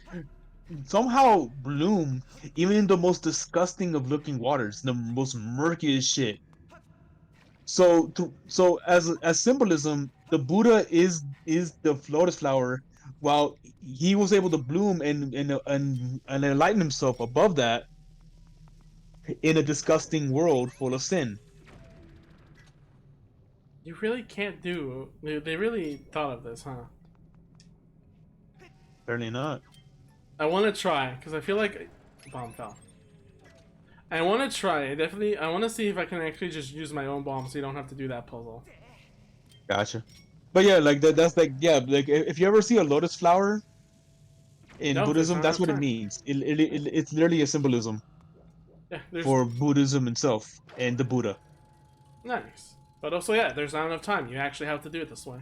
somehow bloom even in the most disgusting of looking waters, the most murkiest shit. So as symbolism, the Buddha is the lotus flower, while he was able to bloom and enlighten himself above that in a disgusting world full of sin. You really can't do. They really thought of this, huh? Apparently not. I want to try because I feel like bomb fell. I want to try. I want to see if I can actually just use my own bomb, so you don't have to do that puzzle. Gotcha. But yeah, like that's like, yeah, like if you ever see a lotus flower in No, there's Buddhism, not that's enough what it time. means. It's literally a symbolism Yeah, there's for Buddhism itself and the Buddha. nice. But also, yeah, there's not enough time. You actually have to do it this way.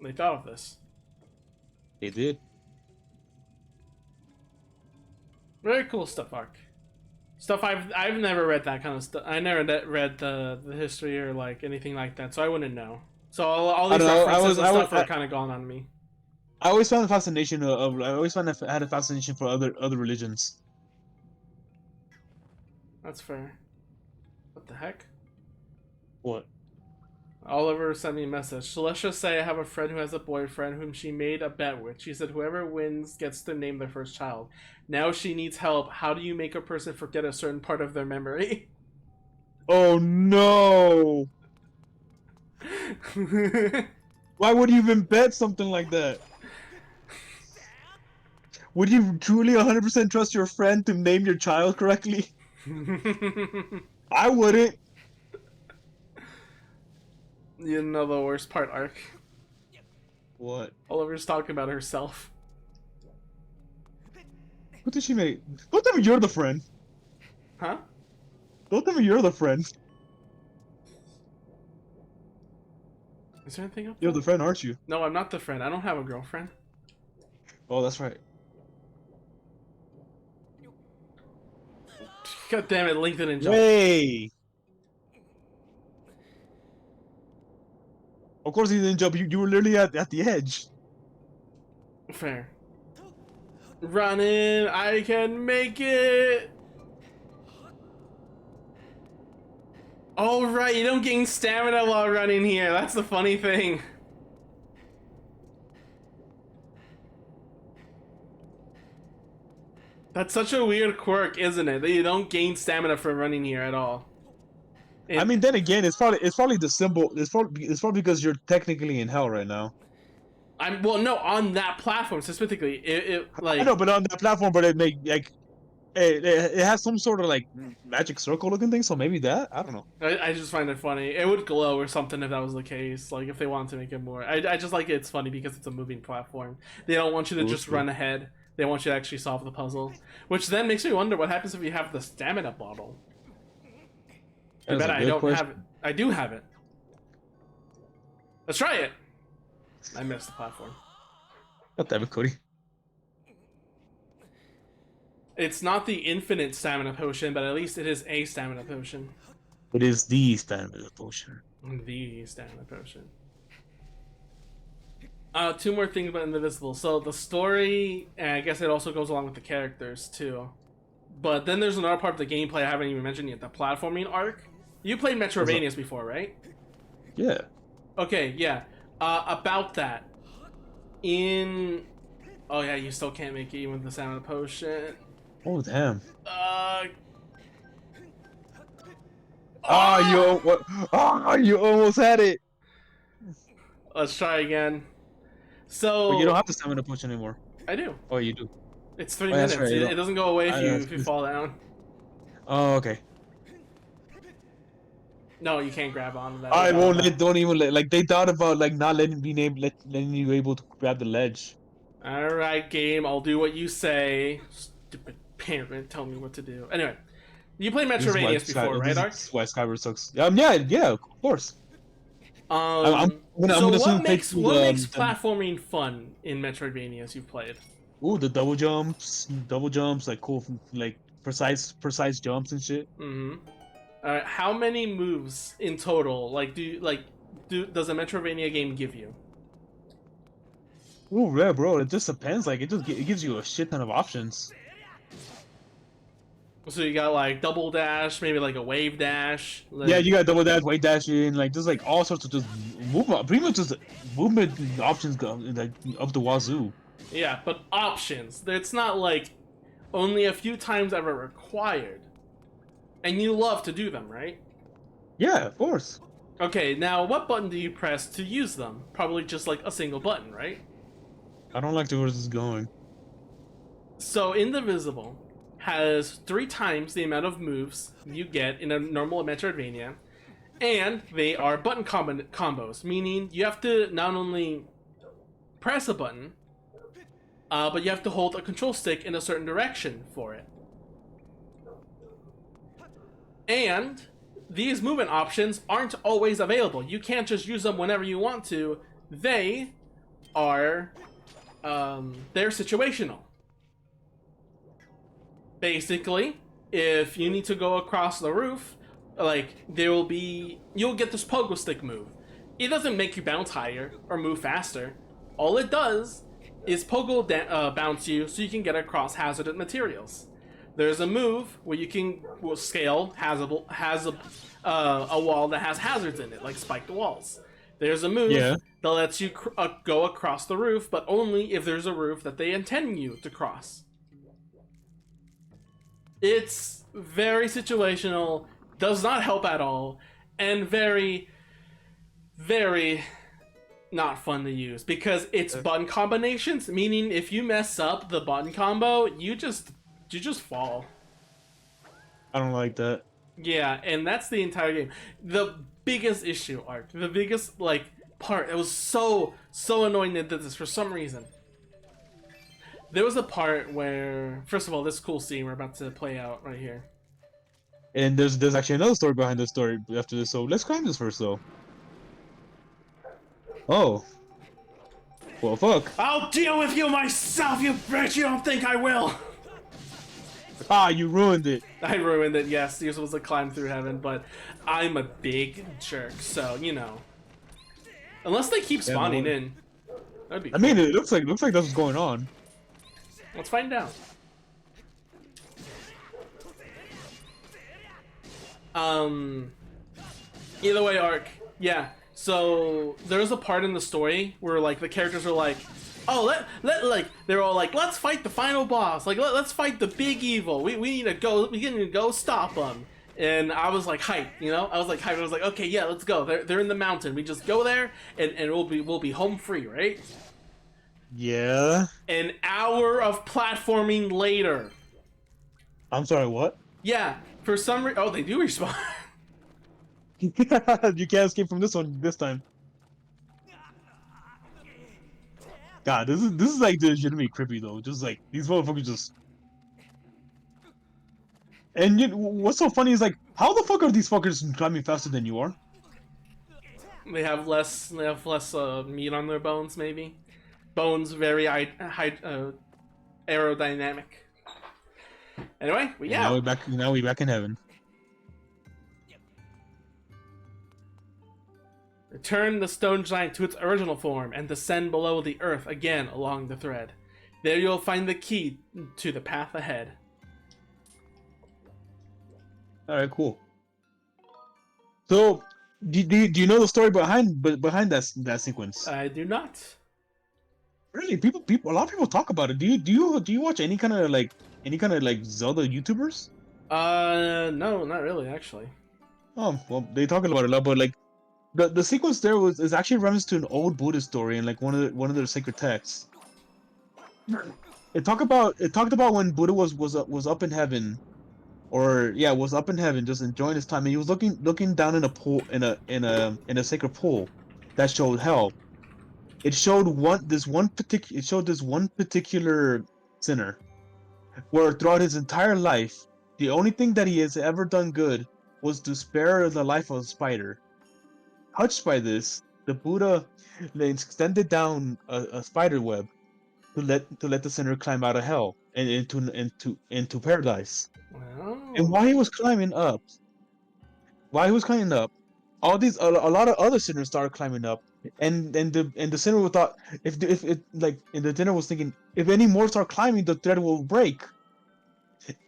They thought of this. They did. Very cool stuff, Ark. Stuff I've never read that kind of stuff. I never read the history or like anything like that, so I wouldn't know. So all these references and stuff are kind of gone on me. I always found a fascination I always found I had a fascination for other religions. That's fair. What the heck? What? Oliver sent me a message. So let's just say I have a friend who has a boyfriend whom she made a bet with. She said whoever wins gets to name their first child. Now she needs help. How do you make a person forget a certain part of their memory? Oh no! Why would you even bet something like that? Would you truly 100% trust your friend to name your child correctly? I wouldn't. You know the worst part, Ark. What? Oliver's talking about herself. What did she make? Don't tell me you're the friend. Huh? Don't tell me you're the friend. Is there anything up You're there? the friend, aren't you? No, I'm not the friend. I don't have a girlfriend. Oh, that's right. God damn it, LinkedIn and jump. Way. Of course he didn't jump. You were literally at the edge. Fair. Running, I can make it. Oh right, you don't gain stamina while running here. That's the funny thing. That's such a weird quirk, isn't it? That you don't gain stamina for running here at all. I mean, then again, it's probably the symbol. It's probably because you're technically in hell right now. Well, no, on that platform specifically, it like I know, but on that platform, but it make like it has some sort of like magic circle looking thing. So maybe that, I don't know. I just find it funny. It would glow or something if that was the case. Like if they wanted to make it more. I just like it's funny because it's a moving platform. They don't want you to just run ahead. They want you to actually solve the puzzle, which then makes me wonder what happens if you have the stamina bottle. I bet I don't have it. I do have it. Let's try it. I missed the platform. God damn it, Cody. It's not the infinite stamina potion, but at least it is a stamina potion. It is the stamina potion. The stamina potion. Two more things about Indivisible. So the story, and I guess it also goes along with the characters too. But then there's another part of the gameplay I haven't even mentioned yet, the platforming arc. You played Metroidvanias before, right? Yeah. Okay, yeah. About that. Oh yeah, you still can't make it even with the stamina potion. Oh damn. You almost had it. Let's try again. So But you don't have the stamina potion anymore. I do. Oh, you do. It's 3 minutes. Right, it doesn't go away if you fall down. Oh, okay. No, you can't grab onto that. I They won't. thought They about don't even like. They thought about like not letting you able to grab the ledge. that. All right, game. I'll do what you say. Stupid parent, tell me what to do. Anyway, you played Metroidvanias before, right, Ark? This is why Skyward sucks. Yeah, of course. I'm So gonna soon what play makes through what makes platforming fun in Metroidvanias you've played? ooh, the double jumps, like cool, like precise jumps and shit. Mm-hmm. How many moves in total? Like, does a Metroidvania game give you? Ooh, yeah, bro. It just depends. Like it gives you a shit ton of options. So you got like double dash, maybe like a wave dash. Like, Yeah, you got double dash, weight dashing, like just like all sorts of just movement, pretty much just movement options go like up the wazoo. yeah, but options. It's not like only a few times ever required, and you love to do them, right? Yeah, of course. Okay, now what button do you press to use them? Probably just like a single button, right? I don't like the where this is going. So Indivisible has 3 times the amount of moves you get in a normal Metroidvania, and they are button combos, meaning you have to not only press a button, but you have to hold a control stick in a certain direction for it. And these movement options aren't always available. You can't just use them whenever you want to. They are, they're situational. Basically, if you need to go across the roof, like you'll get this pogo stick move. It doesn't make you bounce higher or move faster. All it does is pogo bounce you so you can get across hazardous materials. There's a move where you can scale a wall that has hazards in it, like spiked walls. There's a move that lets you go across the roof, but only if there's a roof that they intend you to cross. It's very situational, does not help at all, and very, very not fun to use because it's button combinations, meaning if you mess up the button combo, you just fall. I don't like that. Yeah, and that's the entire game. The biggest issue, Ark, the biggest like part, it was so annoying that did this for some reason. There was a part where, first of all, this cool scene we're about to play out right here. And there's actually another story behind this story after this, so let's climb this first though. Oh. Well, fuck. I'll deal with you myself, you bitch! You don't think I will? Ah, you ruined it. I ruined it, yes. You're supposed to climb through heaven, but I'm a big jerk, so, you know. Unless they keep spawning in. That'd be cool. I mean, it looks like that's what's going on. Let's find out. Either way, Ark. Yeah. So there's a part in the story where like the characters are like, oh, they're all like, let's fight the final boss. Like, let's fight the big evil. We need to go. We need to go stop them. And I was like hyped, you know. I was like hyped. I was like, okay, yeah, let's go. They're in the mountain. We just go there, and we'll be home free, right? Yeah. An hour of platforming later. I'm sorry, what? Yeah, for some reason. Oh, they do respawn. You can't escape from this one this time. God, this is like legitimately creepy though. Just like these motherfuckers just. And what's so funny is like, how the fuck are these fuckers climbing faster than you are? They have less meat on their bones, maybe. Bones very aerodynamic. Anyway, yeah. Now we're back in heaven. Return the stone giant to its original form and descend below the earth again along the thread. There you'll find the key to the path ahead. All right, cool. So, do you know the story behind that sequence? I do not. Really, a lot of people talk about it. Do you watch any kind of like Zelda YouTubers? No, not really, actually. Oh, well, they talk about it a lot, but like the sequence there is actually reference to an old Buddhist story in like one of their sacred texts. It talked about when Buddha was up in heaven, or yeah, was up in heaven just enjoying his time, and he was looking down in a pool in a sacred pool that showed hell. It showed this one particular sinner where throughout his entire life, the only thing that he has ever done good was to spare the life of a spider. Touched by this, the Buddha extended down a spider web to let the sinner climb out of hell and into paradise. And Oh. while he was climbing up, a lot of other sinners started climbing up, and the sinner thought if it like and the sinner was thinking if any more start climbing, the thread will break.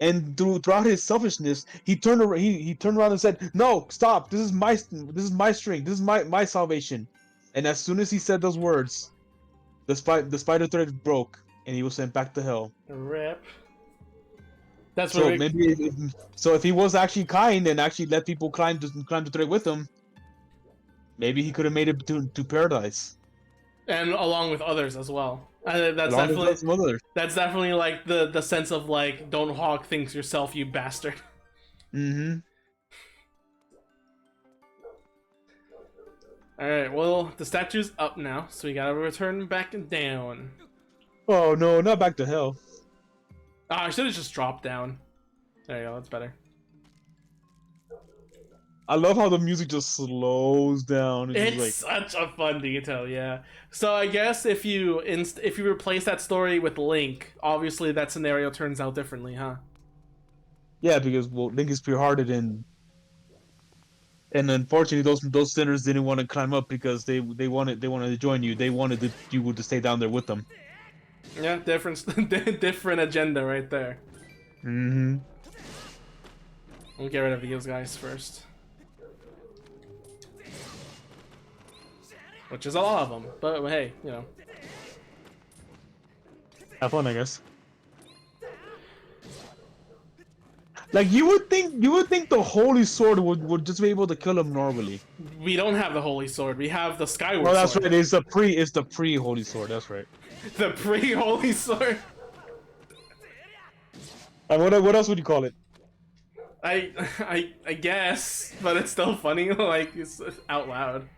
And throughout his selfishness, he turned around and said, "No, stop! This is my strength. This is my salvation." And as soon as he said those words, the spider thread broke, and he was sent back to hell. Rip. That's So what we... if he was actually kind and actually let people climb the thread with him, maybe he could have made it to paradise. And along with others as well. That's definitely like the sense of like, don't hog things yourself, you bastard. Mm-hmm. All right, well, the statue's up now, so we gotta return back down. Oh no, not back to hell. I should have just dropped down. There you go, that's better. I love how the music just slows down. It's such a fun detail, yeah. So I guess if you replace that story with Link, obviously that scenario turns out differently, huh? Yeah, because Link is pure-hearted, and unfortunately those sinners didn't want to climb up because they wanted to join you. They wanted you to stay down there with them. Yeah, different agenda right there. Mm-hmm. We'll get rid of these guys first. Which is a lot of them, but hey, you know. Have fun, I guess. Like you would think the Holy Sword would just be able to kill him normally. We don't have the Holy Sword. We have the Skyward Oh, that's Sword. right. It's the pre Holy Sword. That's right. The pre-Holy Sword. And what else would you call it? I guess, but it's still funny. Like it's out loud.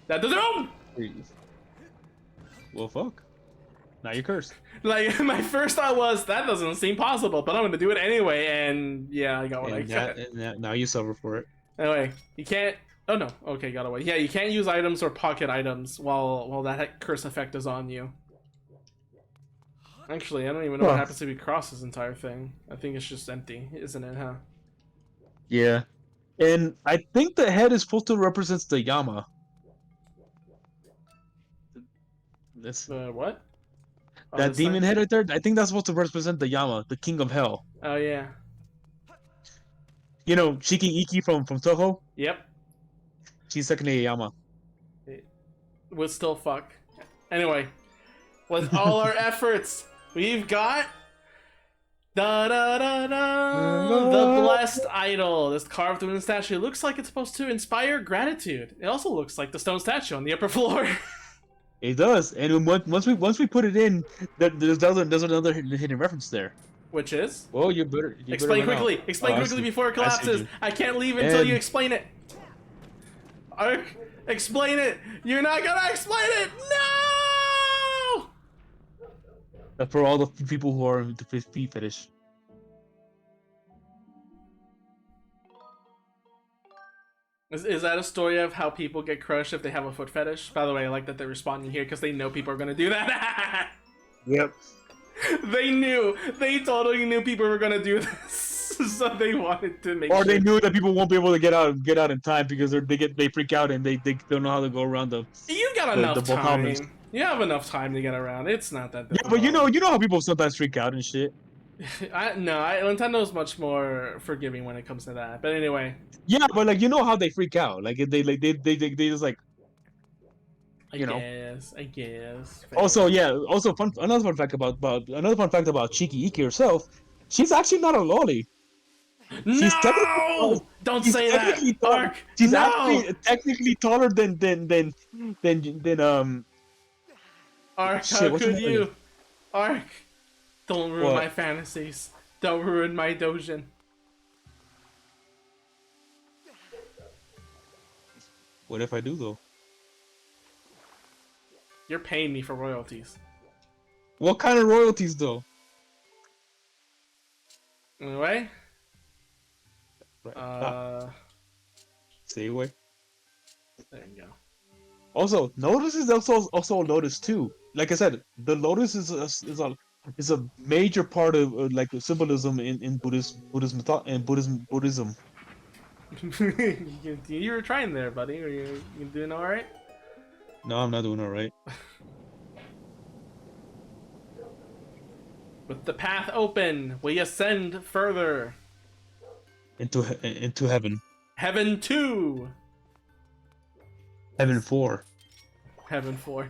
That doesn't. Well, fuck. Now you're cursed. Like my first thought was that doesn't seem possible, but I'm gonna do it anyway, and yeah, I got what I got. Now you suffer for it. Anyway, you can't. Oh no. Okay, got away. Yeah, you can't use items or pocket items while that curse effect is on you. Actually, I don't even know what happens if we cross this entire thing. I think it's just empty, isn't it? Huh? Yeah, and I think the head is supposed to represent the Yama. This What? Oh, that demon head right there. I think that's supposed to represent the Yama, the king of hell. Oh yeah. You know, Shiki Iki from Toho. Yep. She's technically a Yama. Would still fuck. Anyway, with all our efforts, we've got da da da da the blessed idol. This carved wooden statue looks like it's supposed to inspire gratitude. It also looks like the stone statue on the upper floor. It does, and once we put it in, there's another hidden reference there. Which is? Well, you better explain quickly. Explain quickly before it collapses. I can't leave until you explain it. Explain it. You're not gonna explain it. No. For all the people who are into feet fetish. Is that a story of how people get crushed if they have a foot fetish? By the way, I like that they're responding here because they know people are gonna do that. Yep. They totally knew people were gonna do this, so they wanted to make. Or they knew that people won't be able to get out in time because they freak out and they don't know how to go around the. You got enough time. You have enough time to get around. It's not that difficult. Yeah, but you know how people sometimes freak out and shit. Nintendo's much more forgiving when it comes to that. But anyway. Yeah, but like you know how they freak out. Like they just like. I guess. Also, yeah. Also, another fun fact about Chiki Iki herself. She's actually not a loli. No! Don't say that. Ark. She's actually technically taller than Ark. How could you? Ark. Don't ruin my fantasies. Don't ruin my dojin. What if I do though? You're paying me for royalties. What kind of royalties though? Anyway. Right. Stay away. There you go. Also, Lotus is also a Lotus too. Like I said, the Lotus is a major part of like symbolism in Buddhism. You were trying there, buddy. Are you doing all right? No, I'm not doing all right. With the path open, we ascend further. Into heaven. Heaven 2. Heaven 4. Heaven 4.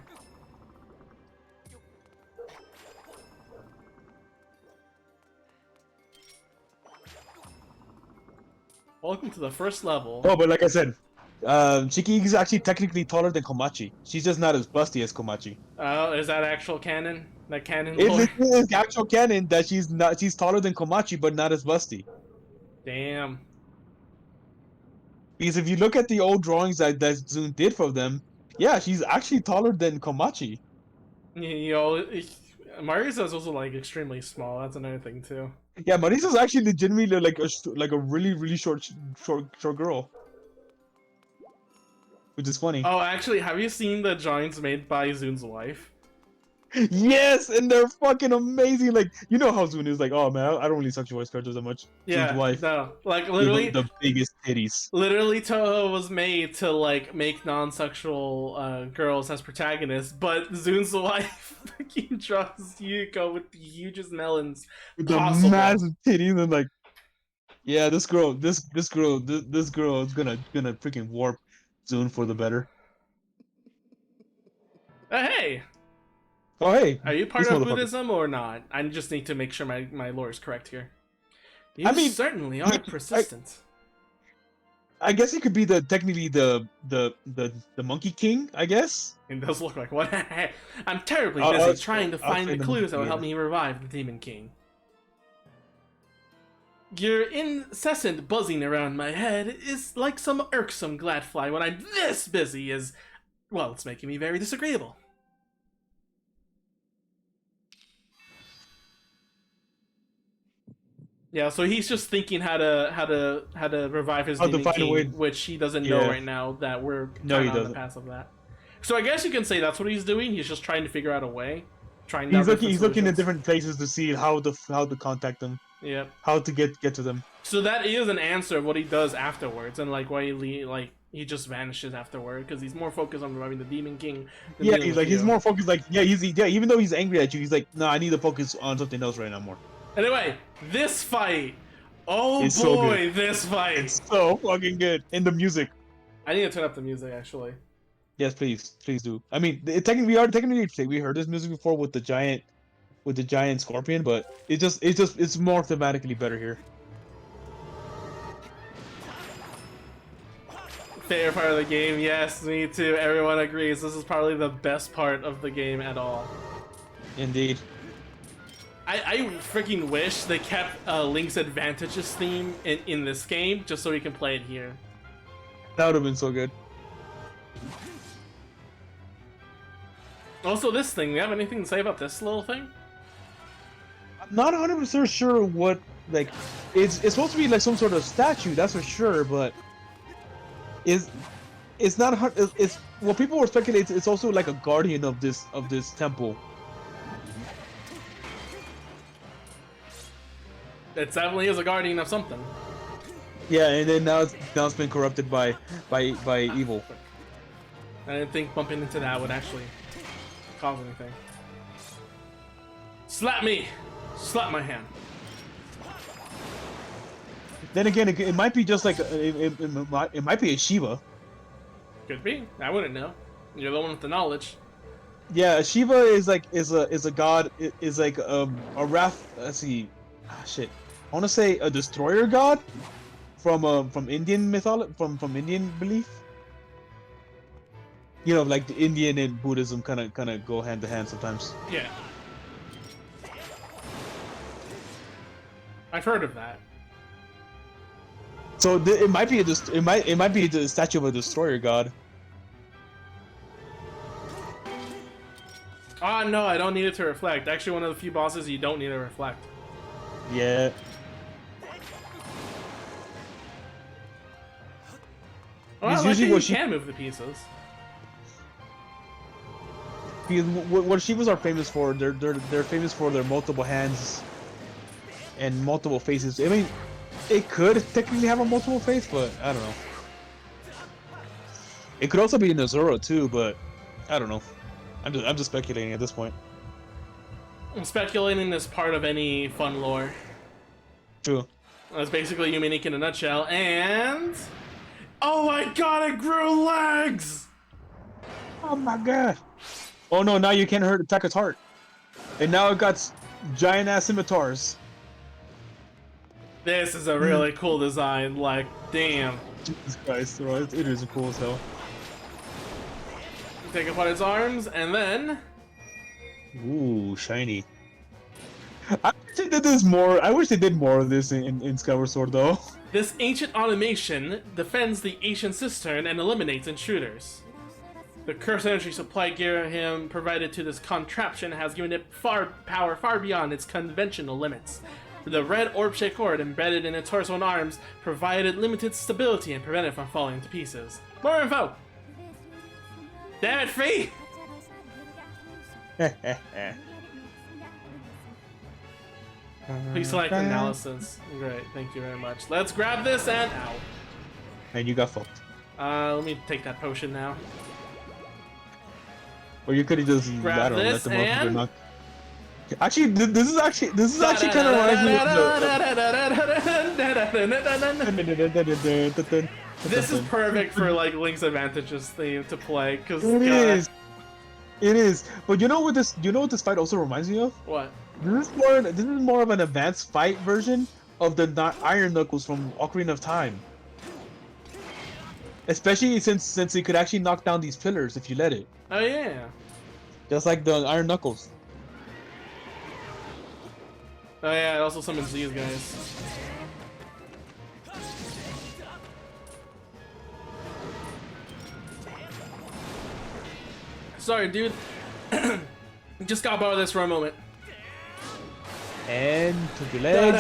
Welcome to the first level. Oh, but like I said, Chiki is actually technically taller than Komachi. She's just not as busty as Komachi. Oh, is that actual canon? That canon It lore? is actual canon that she's taller than Komachi, but not as busty. Damn. Because if you look at the old drawings that Zune did for them, yeah, she's actually taller than Komachi. You know, Marisa's also like extremely small. That's another thing too. Yeah, Marisa's actually legitimately like a really short girl, which is funny. Oh, actually, have you seen the drawings made by Zune's wife? Yes, and they're fucking amazing. Like, you know how Zune is like, oh man, I don't really sexualize characters that much. Yeah, Zune's wife, no, like literally the biggest titties. Literally, Toho was made to like make non-sexual girls as protagonists, but Zune's wife fucking draws Yuko with the hugest melons With the possible. massive titties and like, yeah, this girl is gonna freaking warp Zune for the better. Hey! Oh hey, Are you part this of motherfucker. Buddhism or not? I just need to make sure my lore is correct here. You I mean, certainly are persistent. I guess he could be technically the Monkey King, I guess. It does look like one. I'm terribly I'll busy trying to find say the the clues that Monkey will help King. me revive the Demon King. Your incessant buzzing around my head is like some irksome gladfly when I'm this busy is... Well, it's making me very disagreeable. Yeah, so he's just thinking how to revive his Demon King, which he doesn't know right now that we're kind of on the path of that. So I guess you can say that's what he's doing. He's just trying to figure out a way. He's looking at different places to see how to contact them. Yep. How to get to them. So that is an answer of what he does afterwards, and like why he just vanishes afterward because he's more focused on reviving the Demon King. Yeah, he's more focused. Like even though he's angry at you, he's like, no, I need to focus on something else right now more. Anyway, this fight. Oh it's boy, so good. This fight. It's so fucking good. And the music. I need to turn up the music actually. Yes, please do. I mean, technically we heard this music before with the giant scorpion, but it's more thematically better here. Favorite part of the game, yes, me too. Everyone agrees. This is probably the best part of the game at all. Indeed. I freaking wish they kept Link's Advantages theme in this game, just so we can play it here. That would have been so good. Also, this thing, do you have anything to say about this little thing? I'm not 100% sure what, like, it's supposed to be like some sort of statue, that's for sure, but it's not, it's well, people were speculating it's also like a guardian of this temple. It definitely is a guardian of something. Yeah, and then now it's been corrupted by evil. I didn't think bumping into that would actually cause anything. Slap me! Slap my hand. Then again, it might be just like it might be a Shiva. Could be. I wouldn't know. You're the one with the knowledge. Yeah, Shiva is a god. Is like a wrath. Let's see. Shit. I want to say a destroyer god from Indian mythology, from Indian belief. You know, like the Indian and Buddhism kind of go hand to hand sometimes. Yeah. I've heard of that. So it might be the statue of a destroyer god. Ah, no, I don't need it to reflect. Actually, one of the few bosses you don't need to reflect. Yeah. Well, I Because like usually that you what she can move the pieces. because what Shivas are famous for, they're famous for their multiple hands and multiple faces. I mean, it could technically have a multiple face, but I don't know. It could also be in Azura too, but I don't know. I'm just speculating at this point. Speculating is part of any fun lore. True. That's basically Unique in a nutshell, and... Oh my god, it grew legs! Oh my god. Oh no, now you can't attack its heart. And now it got giant ass scimitars. This is a really cool design, like, damn. Jesus Christ, bro. It is cool as hell. Take apart its arms, and then... Ooh, shiny. I wish they did this more. I wish they did more of this in Skyward Sword, though. This ancient automation defends the ancient cistern and eliminates intruders. The cursed energy supply Girahim provided to this contraption has given it power far beyond its conventional limits. The red orb-shaped cord embedded in its torso and arms provided limited stability and prevented it from falling to pieces. More info! Damn it, Fee! Please select analysis. Great, thank you very much. Let's grab this and... Ow. And you got fucked. Let me take that potion now. Or you could have just Grab let this the motherfucker and... knock. Actually, this is actually kind of reminds me of This is perfect for like Link's Advantages theme to play because It is. But you know what this fight also reminds me of? What? This is more of an advanced fight version of the Iron Knuckles from Ocarina of Time. Especially since it could actually knock down these pillars if you let it. Oh yeah. Just like the Iron Knuckles. Oh yeah, it also summons these guys. Sorry, dude. Just gotta borrow this for a moment. And took your legs.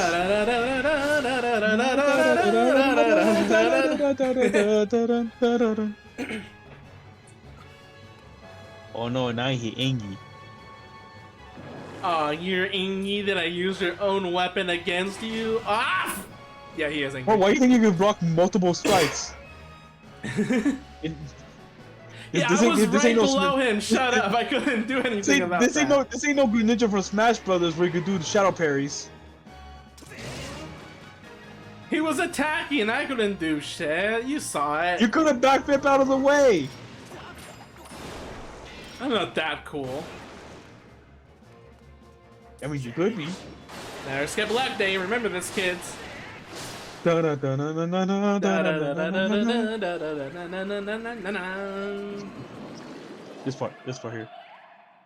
Oh no, now he angry. Aw, you're angry that I used your own weapon against you? Ah! Yeah, he is angry. Well, why do you think you can block multiple strikes? Yeah, I was right below him. Shut up! I couldn't do anything about that. This ain't no Greninja from Smash Brothers where you could do the shadow parries. He was attacking and I couldn't do shit. You saw it. You could have backflip out of the way. I'm not that cool. I mean, you could be. There's Skip Black Day. Remember this, kids. This part here.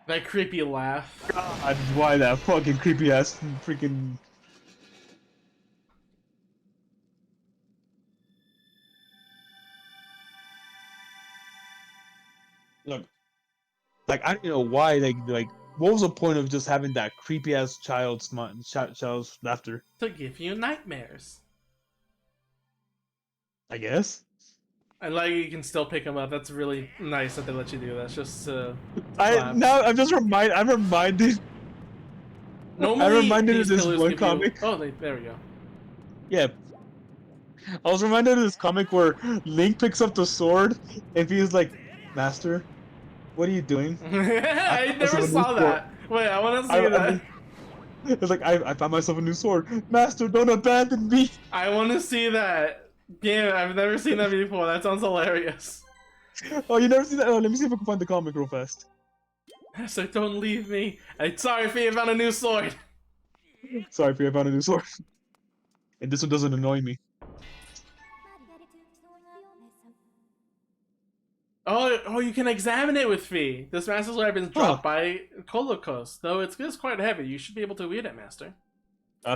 That creepy laugh. God, why that fucking creepy ass freaking. Look, like I don't know why like what was the point of just having that creepy ass child's laughter? To give you nightmares. I guess. And like you can still pick them up. That's really nice that they let you do that. It's just I'm reminded. Normally, I'm reminded of these this pillars one give you- comic. Oh, there we go. Yeah. I was reminded of this comic where Link picks up the sword and he's like, "Master, what are you doing?" I never saw that. Wait, I want to see that. It's like I found myself a new sword. Master, don't abandon me. I want to see that. Damn, I've never seen that before. That sounds hilarious. Oh, you never seen that? Oh, let me see if I can find the comic real fast. So don't leave me. I'm sorry if you found a new sword. Sorry if I found a new sword. And this one doesn't annoy me. Oh, you can examine it with Fee. This Master Sword has been dropped by Kolokos. Though it's quite heavy. You should be able to wield it, Master.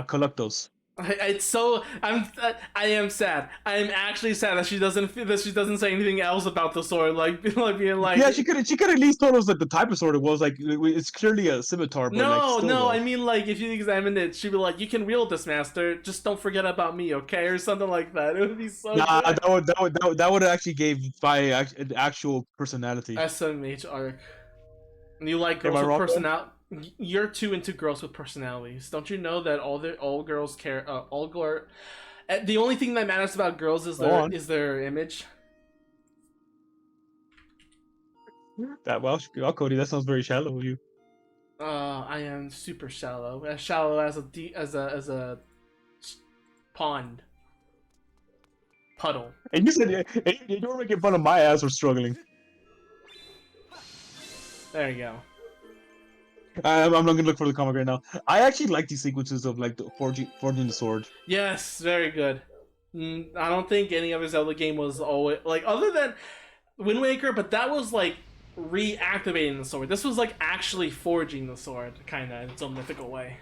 Collect those. It's so I am sad. I am actually sad that she doesn't say anything else about the sword, like being like. Yeah, she could at least told us like the type of sword it was. Like it's clearly a scimitar, but like No, still no, though. I mean like if you examined it, she'd be like, "You can wield this, master. Just don't forget about me, okay?" Or something like that. It would be so Nah, good. that would actually gave actual personality. SMH arc. And you like Am girls I with wrong though? personality. You're too into girls with personalities. Don't you know that all girls care? All girl. The only thing that matters about girls is Go on. their image. That well, Cody, that sounds very shallow of you. I am super shallow as a pond puddle. And you said you were making fun of my ass for struggling. There you go. I'm not gonna look for the comic right now. I actually like these sequences of like the forging the sword. Yes, very good. I don't think any other Zelda game was always like other than Wind Waker, but that was like reactivating the sword. This was like actually forging the sword, kind of in its own mythical way.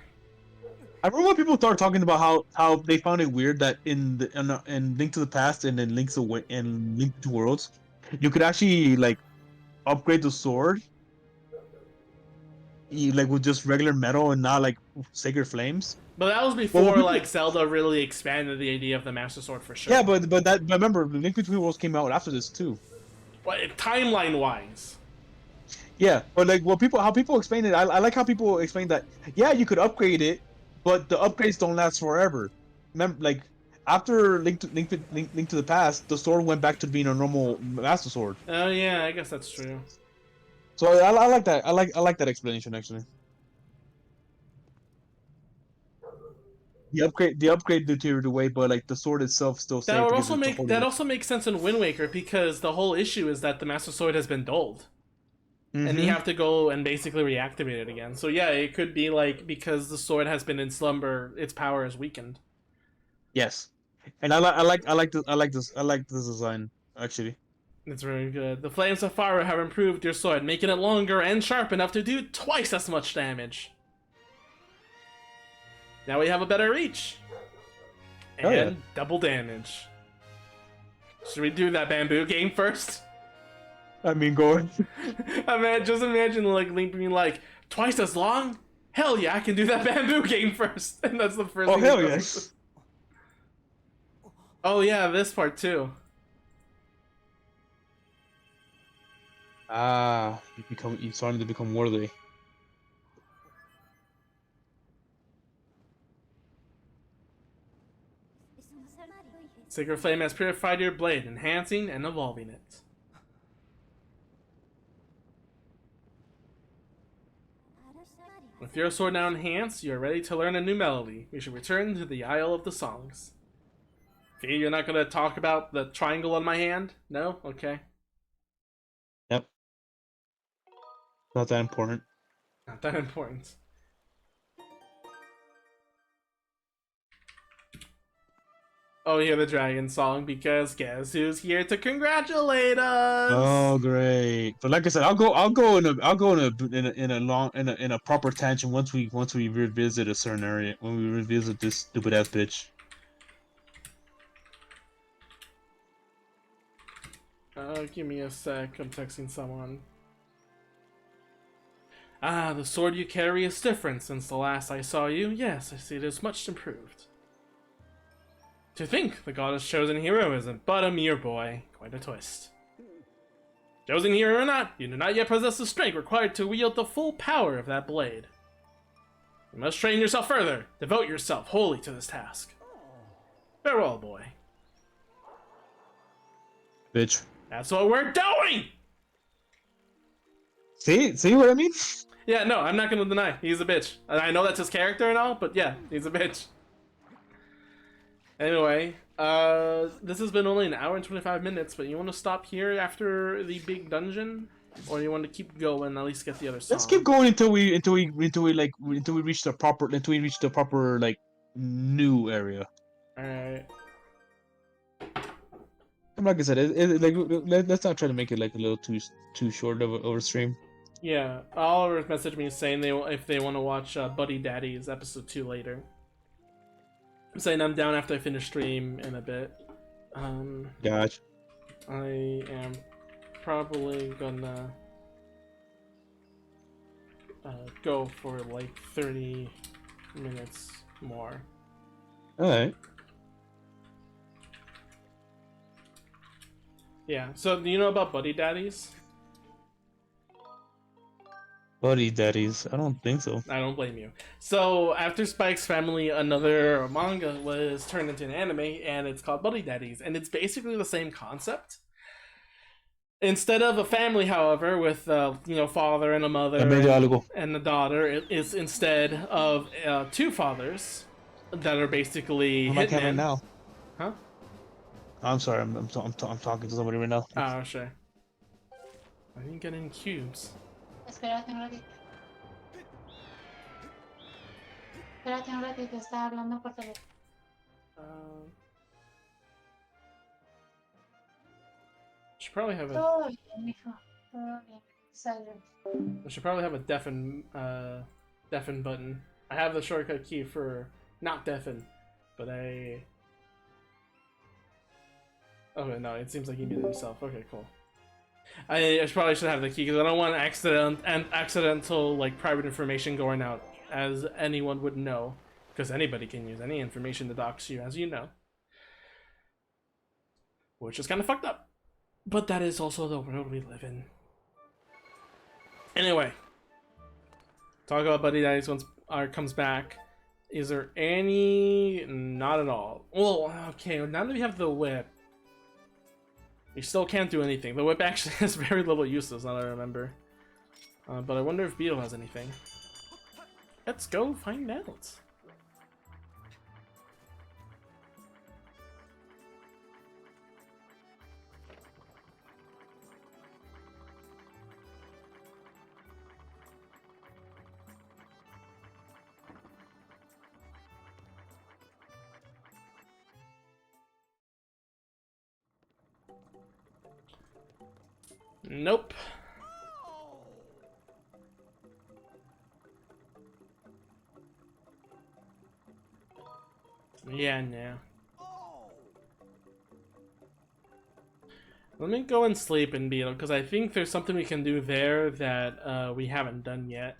I remember when people started talking about how they found it weird that in Link to the Past and then Link to Worlds, you could actually like upgrade the sword, like with just regular metal and not like sacred flames. But that was Well, before like Zelda really expanded the idea of the Master Sword for sure. yeah, but remember, Link Between Worlds came out after this too. But timeline wise, Yeah, but like how people explain it, I like how people explain that. Yeah, you could upgrade it, but the upgrades don't last forever. Remember, like after Link to the Past, the sword went back to being a normal Master Sword. oh yeah, I guess that's true. So I like that. I like that explanation actually. The upgrade deteriorated away, but like the sword itself still That stayed would because also it's make holding that it. also makes sense in Wind Waker because the whole issue is that the Master Sword has been dulled. And you Mm-hmm. have to go and basically reactivate it again. So yeah, it could be like because the sword has been in slumber, its power is weakened. Yes, and I like this design actually. It's very good. The flames of fire have improved your sword, making it longer and sharp enough to do twice as much damage. Now we have a better reach. Oh yeah. And double damage. Should we do that bamboo game first? I mean, go on. Just imagine like Link being like, twice as long? Hell yeah, I can do that bamboo game first. And that's the first Oh thing hell he yes. does. Oh yeah, this part too. You starting to become worthy. Sacred Flame has purified your blade, enhancing and evolving it. With your sword now enhanced, you are ready to learn a new melody. We should return to the Isle of the Songs. Fee, you're not gonna talk about the triangle on my hand? No? Okay. Yep. Not that important. Not that important. Oh, you hear the dragon song because guess who's here to congratulate us? Oh great! But like I said, I'll go in a proper tangent once we revisit a certain area, when we revisit this stupid ass bitch. Give me a sec. I'm texting someone. Ah, the sword you carry is different since the last I saw you. Yes, I see it is much improved. To think the goddess chosen hero isn't but a mere boy. Quite a twist. Chosen hero or not, you do not yet possess the strength required to wield the full power of that blade. You must train yourself further. Devote yourself wholly to this task. Farewell, boy. Bitch. That's what we're doing! See what I mean? Yeah, no, I'm not gonna deny. He's a bitch. I know that's his character and all, but yeah, he's a bitch. Anyway, this has been only an hour and 25 minutes, but you want to stop here after the big dungeon? Or you want to keep going and at least get the other song? Let's keep going until we reach the proper like new area. Alright. Like I said, let's not try to make it like a little too short of a stream. Yeah, Oliver messaged me saying if they want to watch Buddy Daddy's episode 2 later. saying I'm down after I finish stream in a bit. Gotcha. I am probably gonna go for like 30 minutes more. Alright. Yeah, so do you know about buddy daddies? Buddy daddies. I don't think so. I don't blame you. So after Spike's Family, another manga was turned into an anime, and it's called Buddy Daddies, and it's basically the same concept. Instead of a family, however, with father and a mother and a daughter, it is instead of two fathers that are basically I'm like right now. Huh? I'm sorry. I'm talking to somebody right now. Oh, sure. I didn't get any cubes. Espérate un ratito. Espérate un ratito, estaba hablando por teléfono. Should probably have a. Todo bien, mijo. Todo bien. Silent. I should probably have a deafen button. I have the shortcut key for not deafen, but I. Okay, no, it seems like he muted himself. Okay, cool. I probably should have the key because I don't want accidental like private information going out, as anyone would know, because anybody can use any information to dox you, as you know, which is kind of fucked up. But that is also the world we live in. Anyway, talk about Buddy Daddies once Art comes back. Is there any? Not at all. Well, okay. Now that we have the whip. We still can't do anything. The whip actually has very little uses, now that I remember. But I wonder if Beetle has anything. Let's go find out. Nope. Yeah, no. Let me go and sleep in Beetle, because I think there's something we can do there that we haven't done yet.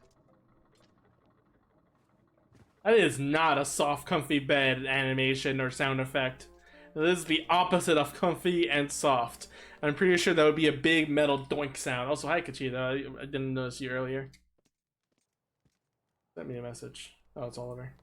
That is not a soft, comfy bed animation or sound effect. This is the opposite of comfy and soft. I'm pretty sure that would be a big metal doink sound. Also, hi Kachita, I didn't notice you earlier. Send me a message. Oh, it's Oliver.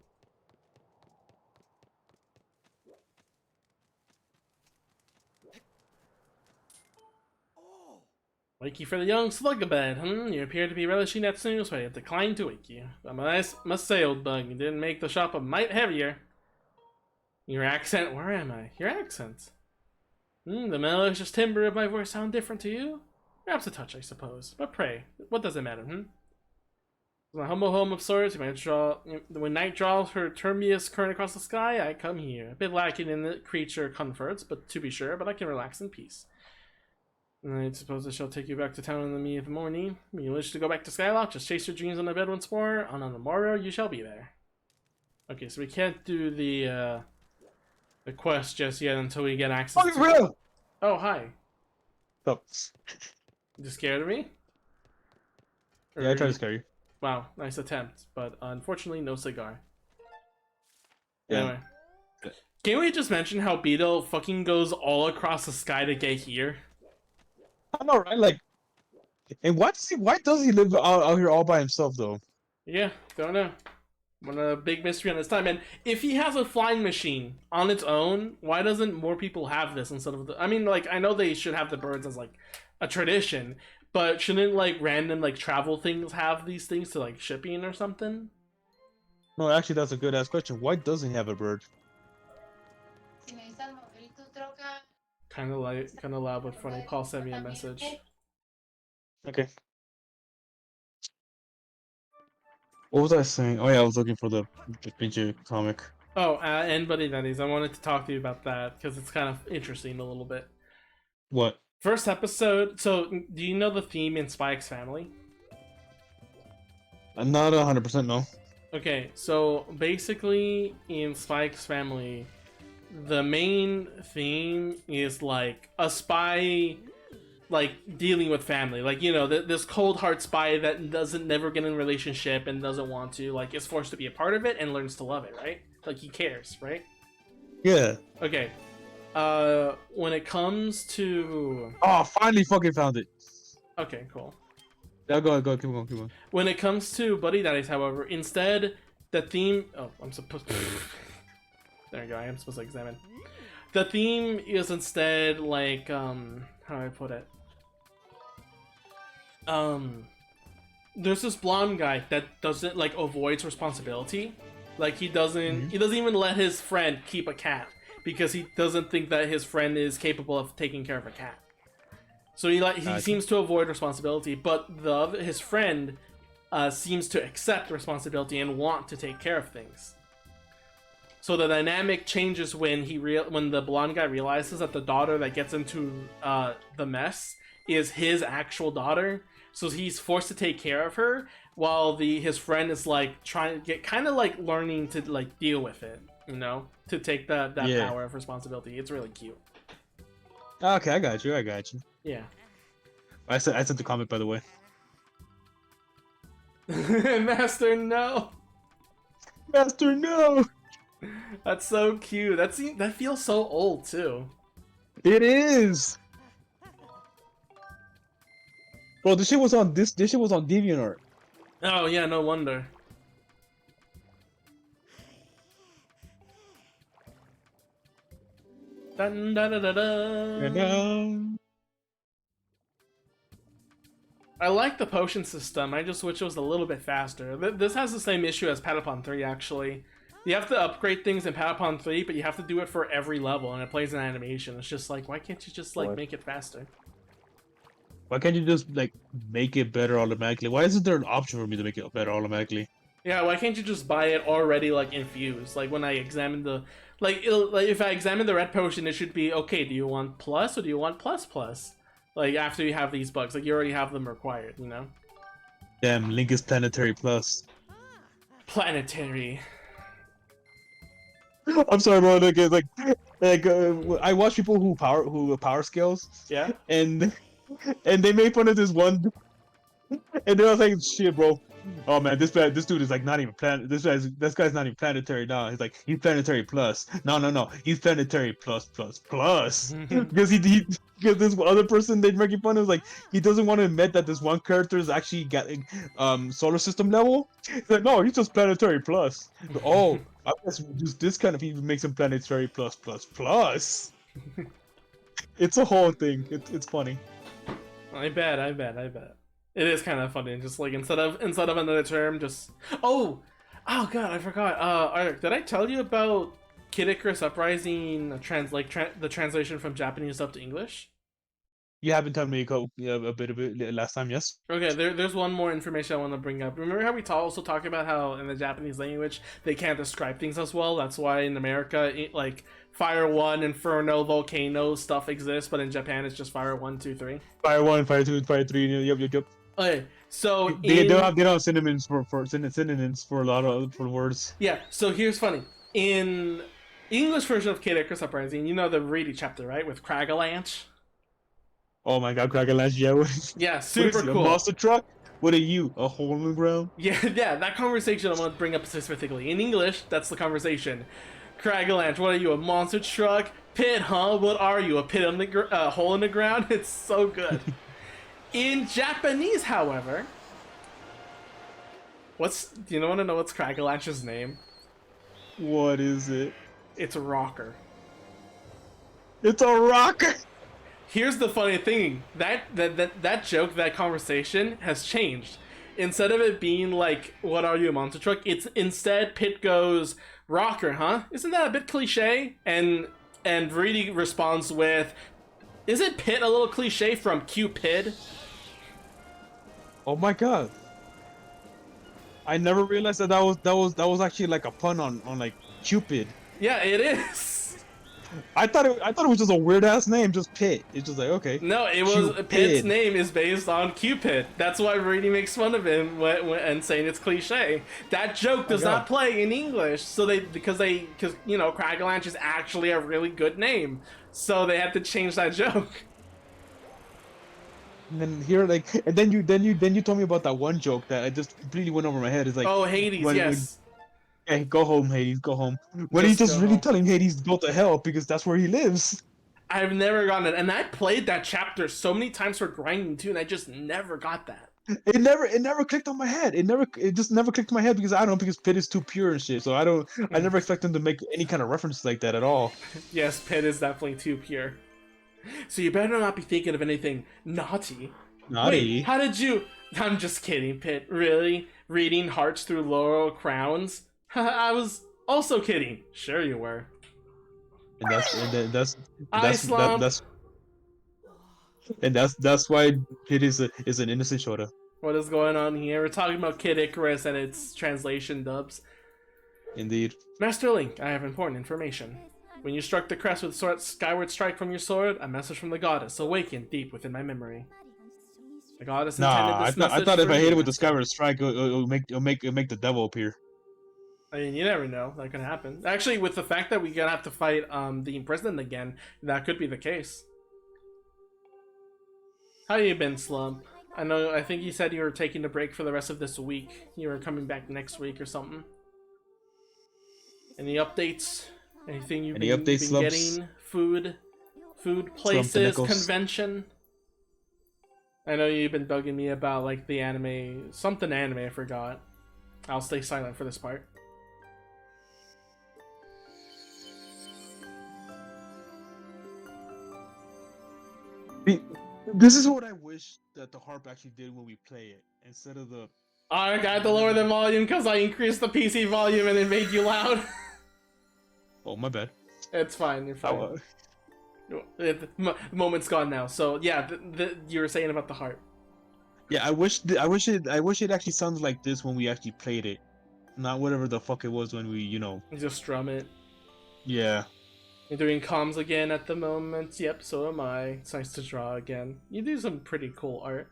Wake you for the young slug-a-bed, You appear to be relishing that snooze, so I have declined to wake you. I must say, old bug, you didn't make the shop a mite heavier. Your accent, where am I? Your accent. The malicious timbre of my voice sound different to you? Perhaps a touch, I suppose. But pray, what does it matter, My humble home of sorts, when night draws her termius current across the sky, I come here. A bit lacking in the creature comforts, but to be sure, but I can relax in peace. I suppose I shall take you back to town in the of the morning. You wish to go back to Skylock? Just chase your dreams on the bed once more, and on the morrow you shall be there. Okay, so we can't do the quest just yet until we get access to... Real! Oh, hi. Oh. You scared of me? Yeah, I tried to scare you. Wow, nice attempt, but unfortunately no cigar. Yeah. Anyway. Can we just mention how Beetle fucking goes all across the sky to get here? I know, right? Like, and why does he live out here all by himself, though? Yeah, don't know. One of the big mystery on this time. And if he has a flying machine on its own, why doesn't more people have this instead of the... I mean, like, I know they should have the birds as, like, a tradition, but shouldn't, like, random, like, travel things have these things to, like, shipping or something? No, actually, that's a good-ass question. Why doesn't he have a bird? Kind of loud but funny. Paul sent me a message. Okay. What was I saying? Oh yeah, I was looking for the pinche comic. Oh, and Buddy Daddies, I wanted to talk to you about that because it's kind of interesting a little bit. What? First episode. So, do you know the theme in Spike's Family? I'm not 100% no. Okay, so basically in Spike's family, the main theme is like a spy, like dealing with family, like you know, this cold heart spy that doesn't never get in a relationship and doesn't want to, like is forced to be a part of it and learns to love it, right? Like he cares, right? Yeah. Okay. When it comes to Oh, finally fucking found it. okay, cool. Yeah, go, keep going. When it comes to buddy daddies, however, instead the theme. Oh, I'm supposed to. There you go. I am supposed to examine. The theme is instead like how do I put it? There's this blonde guy that doesn't like avoids responsibility. Like he doesn't even let his friend keep a cat because he doesn't think that his friend is capable of taking care of a cat. So he seems to avoid responsibility, but his friend seems to accept responsibility and want to take care of things. So the dynamic changes when when the blonde guy realizes that the daughter that gets into the mess is his actual daughter. So he's forced to take care of her while his friend is like trying to get kind of like learning to like deal with it, you know, to take that power of responsibility. It's really cute. Okay, I got you. Yeah. I sent the comment, by the way. Master, no. Master, no. That's so cute. That feels so old too. It is. Bro, this shit was on DeviantArt. Oh yeah, no wonder. Dun, da, da, da, da. I like the potion system. I just wish it was a little bit faster. This has the same issue as Patapon 3, actually. You have to upgrade things in Patapon 3, but you have to do it for every level, and it plays an animation. It's just like, why can't you just like make it faster? Why can't you just like make it better automatically? Why isn't there an option for me to make it better automatically? Yeah, why can't you just buy it already like infused? Like when I examine the like if I examine the red potion, it should be okay. Do you want plus or do you want plus plus? Like after you have these bugs, like you already have them required, you know? Damn, Link is planetary plus. Planetary. I'm sorry, bro. I watch people who power scales. Yeah. And they made fun of this one, and they was like, "Shit, bro. Oh man, this dude is like not even This guy's not even planetary now. He's like he's planetary plus. No. He's planetary plus. Because because this other person they're making fun of is like he doesn't want to admit that this one character is actually getting solar system level. He's like, no, he's just planetary plus. Oh, I guess just this kind of even makes him planetary plus. It's a whole thing. It's funny. I bet. It is kind of funny. Just like instead of another term, just oh god, I forgot. Ark, did I tell you about Kid Icarus Uprising the translation from Japanese up to English? You haven't told me a bit of it last time, yes? Okay, there's one more information I want to bring up. Remember how we also talked about how in the Japanese language they can't describe things as well? That's why in America, like Fire 1, Inferno, Volcano stuff exists, but in Japan it's just Fire 1, 2, 3. Fire 1, Fire 2, Fire 3. Yep. Okay, so they don't have synonyms for a lot of words. Yeah, so here's funny. In English version of Kid Icarus Uprising, you know the Reedy chapter, right, with Cragalanche? Oh my god, Cragalanche, yeah. Yeah, super cool. A monster truck? What are you, a hole in the ground? Yeah, that conversation I want to bring up specifically. In English, that's the conversation. Cragalanche, what are you, a monster truck? Pit, huh? What are you, a pit on the hole in the ground? It's so good. In Japanese, however, do you want to know what's Cragalanche's name? What is it? It's a rocker. It's a rocker! Here's the funny thing. That joke, that conversation has changed. Instead of it being like, what are you, a monster truck? It's instead Pit goes, rocker, huh? Isn't that a bit cliche? And Reedy responds with, isn't Pit a little cliche from Cupid? Oh my god. I never realized that was actually like a pun on like Cupid. Yeah, it is. I thought it was just a weird ass name, just Pit. It's just like okay. No, it was Pitt's Cupid. name is based on Cupid. That's why Brady makes fun of him and saying it's cliche. That joke does God. not play in English, so because you know Cragalanch is actually a really good name, so they had to change that joke. And then here, like, and then you told me about that one joke that I just completely went over my head. It's like, Oh, Hades, yes. Hey, go home, Hades, go home. When he's Just just go really home. telling Hades to go to hell because that's where he lives. I've never gotten it, and I played that chapter so many times for grinding too, and I just never got that. It never clicked on my head. It just never clicked in my head because I don't know, because Pit is too pure and shit. So I never expect him to make any kind of references like that at all. Yes, Pitt is definitely too pure. So you better not be thinking of anything naughty. Naughty. Wait, how did you? I'm just kidding, Pitt. Really? Reading hearts through laurel crowns? I was also kidding. Sure you were. And that's why Pit is an innocent Shota. What is going on here? We're talking about Kid Icarus and its translation dubs. Indeed. Master Link, I have important information. When you struck the crest with Skyward Strike from your sword, a message from the goddess awakened deep within my memory. The goddess intended Nah, this I message thought if for I hit you, it with the Master. Skyward Strike, it'll make the devil appear. I mean, you never know. That could happen. Actually, with the fact that we're gonna have to fight the imprisoned again, that could be the case. How you been, Slump? I think you said you were taking a break for the rest of this week. You were coming back next week or something. Any updates? Anything you've been Slumps? getting? Food places, Nichols? convention? I know you've been bugging me about like the something anime, I forgot. I'll stay silent for this part. This is what I wish that the harp actually did when we play it, instead of the. I got to lower the volume because I increased the PC volume and it made you loud. Oh, my bad. It's fine, you're fine. The moment's gone now. So yeah, you were saying about the harp. Yeah, I wish it actually sounded like this when we actually played it, not whatever the fuck it was when we, You just strum it. Yeah. You're doing comms again at the moment. Yep, so am I. It's nice to draw again. You do some pretty cool art.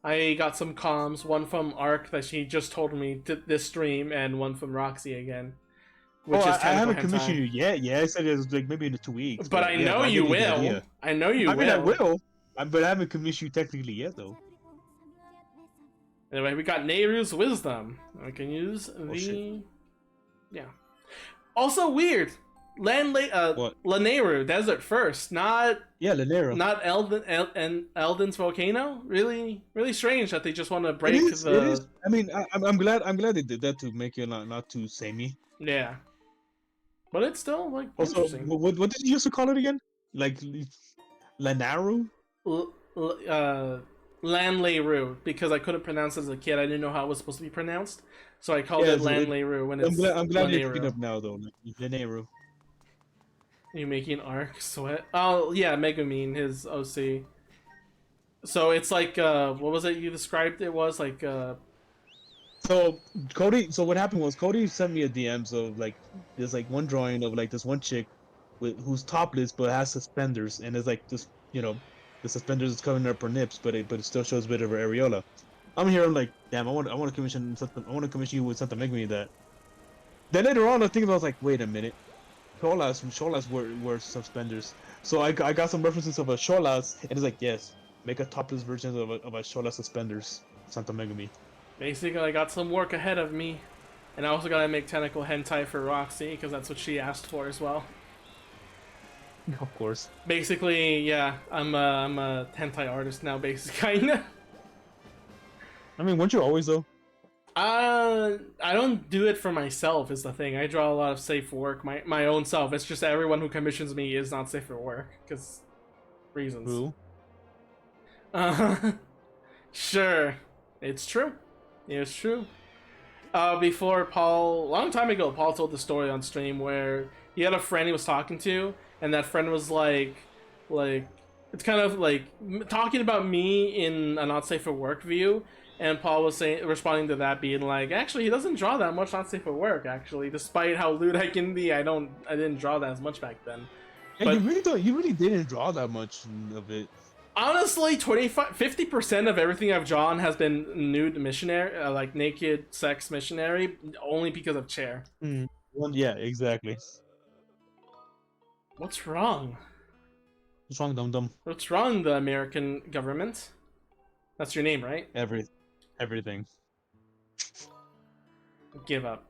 I got some comms, one from Ark that she just told me this stream, and one from Roxy again. Which is I haven't hentai. commissioned you yet. Yeah, I said it was like maybe in 2 weeks. But I know you will. I know you will. I mean, I will. But I haven't commissioned you technically yet, though. Anyway, we got Nehru's Wisdom. I can use the... Yeah. Also weird. Lanayru, Desert first, not... Yeah, Lanayru. Not Elden's Volcano? Really strange that they just want to break It is. the... I mean, I'm glad they did that to make it not too samey. Yeah. But it's still, like, Also, interesting. what did you used to call it again? Like, Lanaru? Lanlayru, because I couldn't pronounce it as a kid. I didn't know how it was supposed to be pronounced. So I called it Lanlayru when it's I'm glad you're Lanayru. picking up now, though. Lanaru. You making Ark sweat? Oh, yeah, Megumin, his OC. So it's like, what was it you described it was? Like, So what happened was Cody sent me a DM, so like there's like one drawing of like this one chick who's topless but has suspenders, and it's like this, the suspenders is covering up her nips, but it still shows a bit of her areola. I'm here, I'm like, damn, I want to commission something. I want to commission you with something to make me that. Then later on, I think I was like, wait a minute, Sholas were suspenders. So I got some references of a Sholas, and it's like, yes, make a topless version of a Shola suspenders, Santa Megami. basically, I got some work ahead of me. And I also gotta make tentacle hentai for Roxy, because that's what she asked for as well. Of course. Basically, yeah, I'm a hentai artist now, basically, kinda. I mean, weren't you always, though? I don't do it for myself is the thing. I draw a lot of safe work, my own self. It's just that everyone who commissions me is not safe for work, because reasons. Who? Sure. It's true. It's true. Before Paul, a long time ago, Paul told the story on stream where he had a friend he was talking to, and that friend was like, it's kind of like talking about me in a not safe for work view, and Paul was responding to that, being like, actually, he doesn't draw that much not safe for work. Actually, despite how lewd I can be, I didn't draw that as much back then. Yeah, But you really don't. You really didn't draw that much of it. honestly, 50% of everything I've drawn has been nude missionary, like naked sex missionary, only because of chair. Well, yeah, exactly. What's wrong? What's wrong, dum dum? What's wrong, the American government? That's your name, right? Everything. Give up.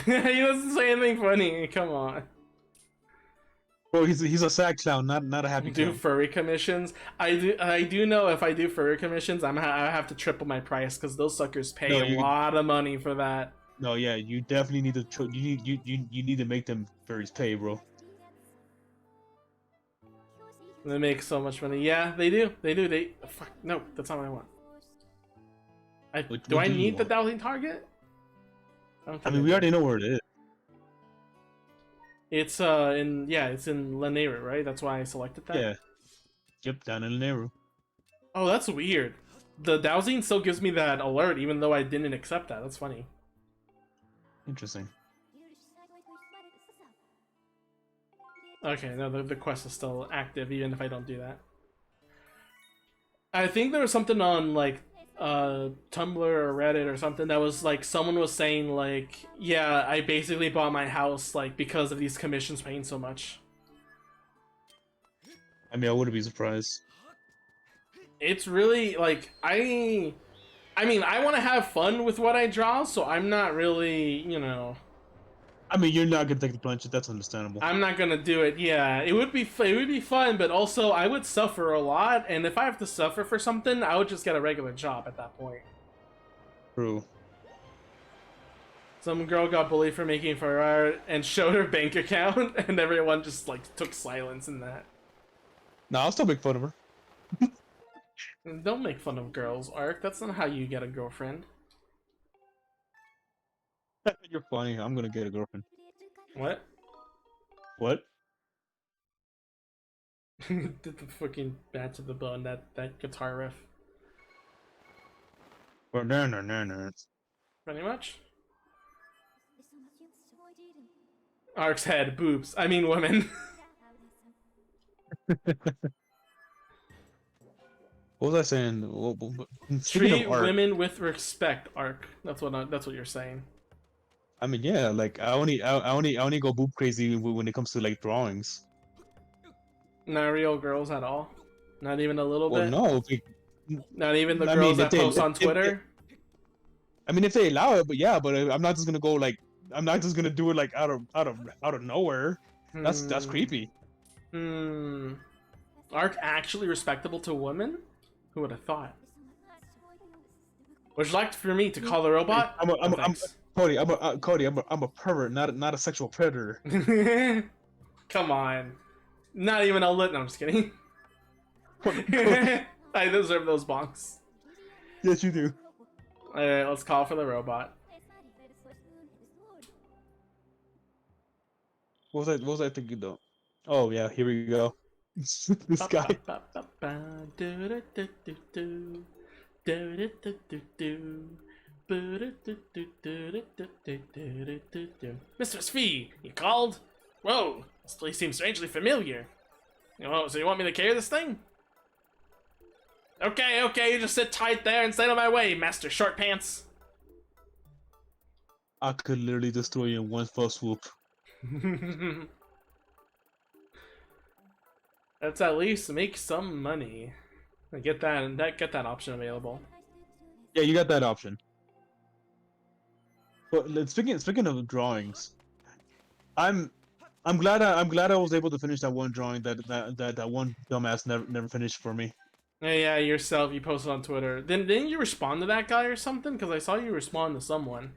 He doesn't say anything funny. Come on. Bro, he's a sad clown, not a happy Do clown. furry commissions. I do know if I do furry commissions, I have to triple my price because those suckers pay No, a lot of money for that. No, yeah, you definitely need to. You need to make them furries pay, bro. They make so much money. Yeah, they do. They do. Fuck. No, that's not what I want. What Do I do you need the want? dowsing target? I mean, we already know where it is. It's it's in Lanayru, right? That's why I selected that. Yeah. Yep, down in Nehru. Oh, that's weird. The dowsing still gives me that alert, even though I didn't accept that. That's funny. Interesting. Okay, no, the quest is still active, even if I don't do that. I think there was something on like Tumblr or Reddit or something that was like someone was saying like, yeah, I basically bought my house like because of these commissions paying so much. I mean, I wouldn't be surprised. It's really like I mean, I want to have fun with what I draw, so I'm not really, I mean, you're not gonna take the plunge. That's understandable. I'm not gonna do it. Yeah, it would be fun, but also I would suffer a lot, and if I have to suffer for something, I would just get a regular job at that point. True. Some girl got bullied for making fur art and showed her bank account, and everyone just like took silence in that. No, I'll still make fun of her. And don't make fun of girls, Ark. That's not how you get a girlfriend. You're funny. I'm gonna get a girlfriend. What? What? Did the fucking bat to the bone, that guitar riff. Or no. Pretty much. Ark's head, boobs. I mean women. What was I saying? Speaking Treat of art, women with respect, Ark. That's what you're saying. I mean, yeah, like I only go boob crazy when it comes to like drawings. Not real girls at all. Not even a little Well, bit. no. Not even the I girls mean, that post on Twitter. I mean, if they allow it, but yeah, but I'm not just gonna go like I'm not just gonna do it like out of nowhere. That's creepy. Ark actually respectable to women? Who would have thought? Would you like for me to call the robot? Cody. I'm a pervert, not a sexual predator. Come on. Not even a lit. No, I'm just kidding. I deserve those bonks. Yes, you do. Alright, let's call for the robot. What was I thinking though? Oh yeah, here we go. This guy. Mr. Svi, you called? Whoa, this place seems strangely familiar. So you want me to carry this thing? Okay, you just sit tight there and stay out of my way, Master Short Pants. I could literally destroy you in one fell swoop. Let's at least make some money. Get that option available. Yeah, you got that option. But speaking of drawings, I'm glad I was able to finish that one drawing that one dumbass never finished for me. Yeah, yourself. You posted on Twitter. Didn't you respond to that guy or something? Because I saw you respond to someone.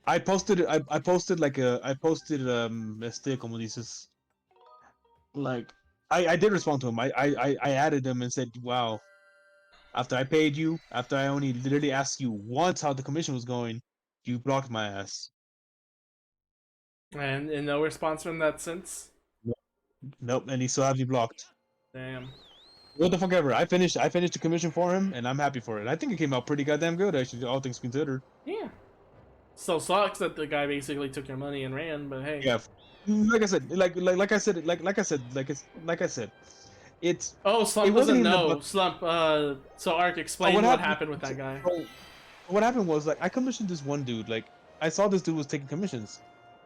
I posted como dices, like I did respond to him. I added him and said, wow, after I paid you, after I only literally asked you once how the commission was going, you blocked my ass. And no response from that since? Nope, and he still has you blocked. Damn. What the fuck ever. I finished the commission for him, and I'm happy for it. I think it came out pretty goddamn good, actually, all things considered. Yeah. So sucks that the guy basically took your money and ran, but hey. Yeah, like I said, like I said, it's Oh, it Slump wasn't doesn't even know. about. Slump. So Ark, So what explain what happened? happened with that guy. So what happened was like I commissioned this one dude. Like I saw this dude was taking commissions.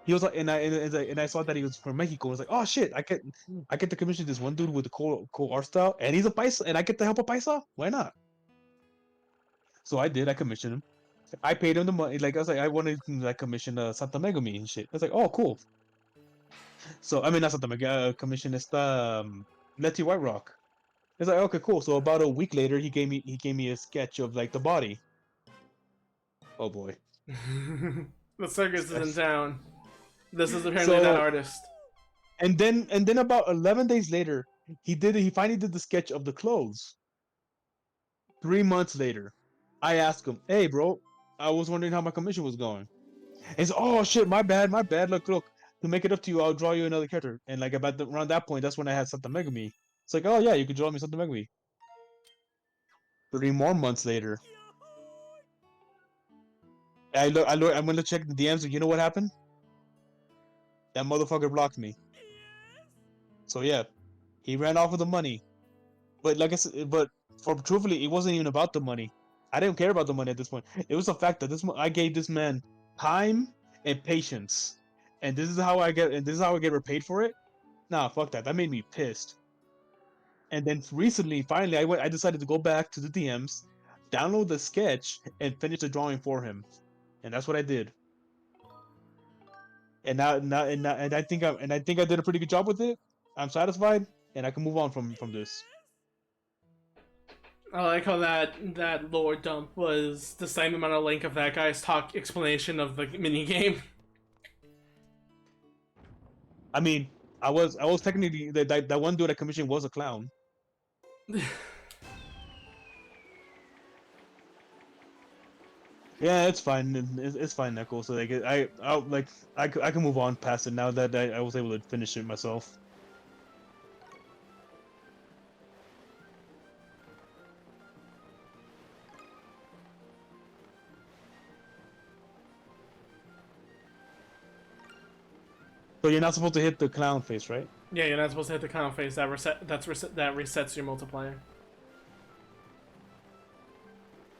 He was like, and I saw that he was from Mexico. I was like, oh shit, I get to commission this one dude with the cool art style, and he's a paisa, and I get to help a paisa. Why not? So I did. I commissioned him. I paid him the money. Like I was like, I wanted to like commission Santa Megami and shit. I was like, oh cool. So I mean, not Santa Mega, commission esta Letty White Rock. It's like okay, cool. So about a week later, he gave me a sketch of like the body. Oh boy. The circus is in town. This is apparently that So artist. and then about 11 days later, he finally did the sketch of the clothes. 3 months later, I asked him, "Hey, bro, I was wondering how my commission was going." And he's, "Oh shit, my bad, my bad. Look. To make it up to you, I'll draw you another character." And like around that point, that's when I had Santa Megami. It's like, "Oh yeah, you could draw me Santa Megami." 3 more months later, I'm gonna check the DMs, and you know what happened? That motherfucker blocked me. So yeah, he ran off with the money. But like I said, but for truthfully, it wasn't even about the money. I didn't care about the money at this point. It was the fact that I gave this man time and patience, and this is how I get repaid for it. Nah, fuck that. That made me pissed. And then recently, finally, I decided to go back to the DMs, download the sketch, and finish the drawing for him, and that's what I did. And I think I did a pretty good job with it. I'm satisfied, and I can move on from this. I like how that lore dump was the same amount of length of that guy's talk explanation of the mini game. I mean, I was technically that one dude I commissioned was a clown. Yeah, it's fine. It's fine, Neko. So like I can move on past it now that I was able to finish it myself. So you're not supposed to hit the clown face, right? Yeah, you're not supposed to hit the clown face. That resets your multiplier.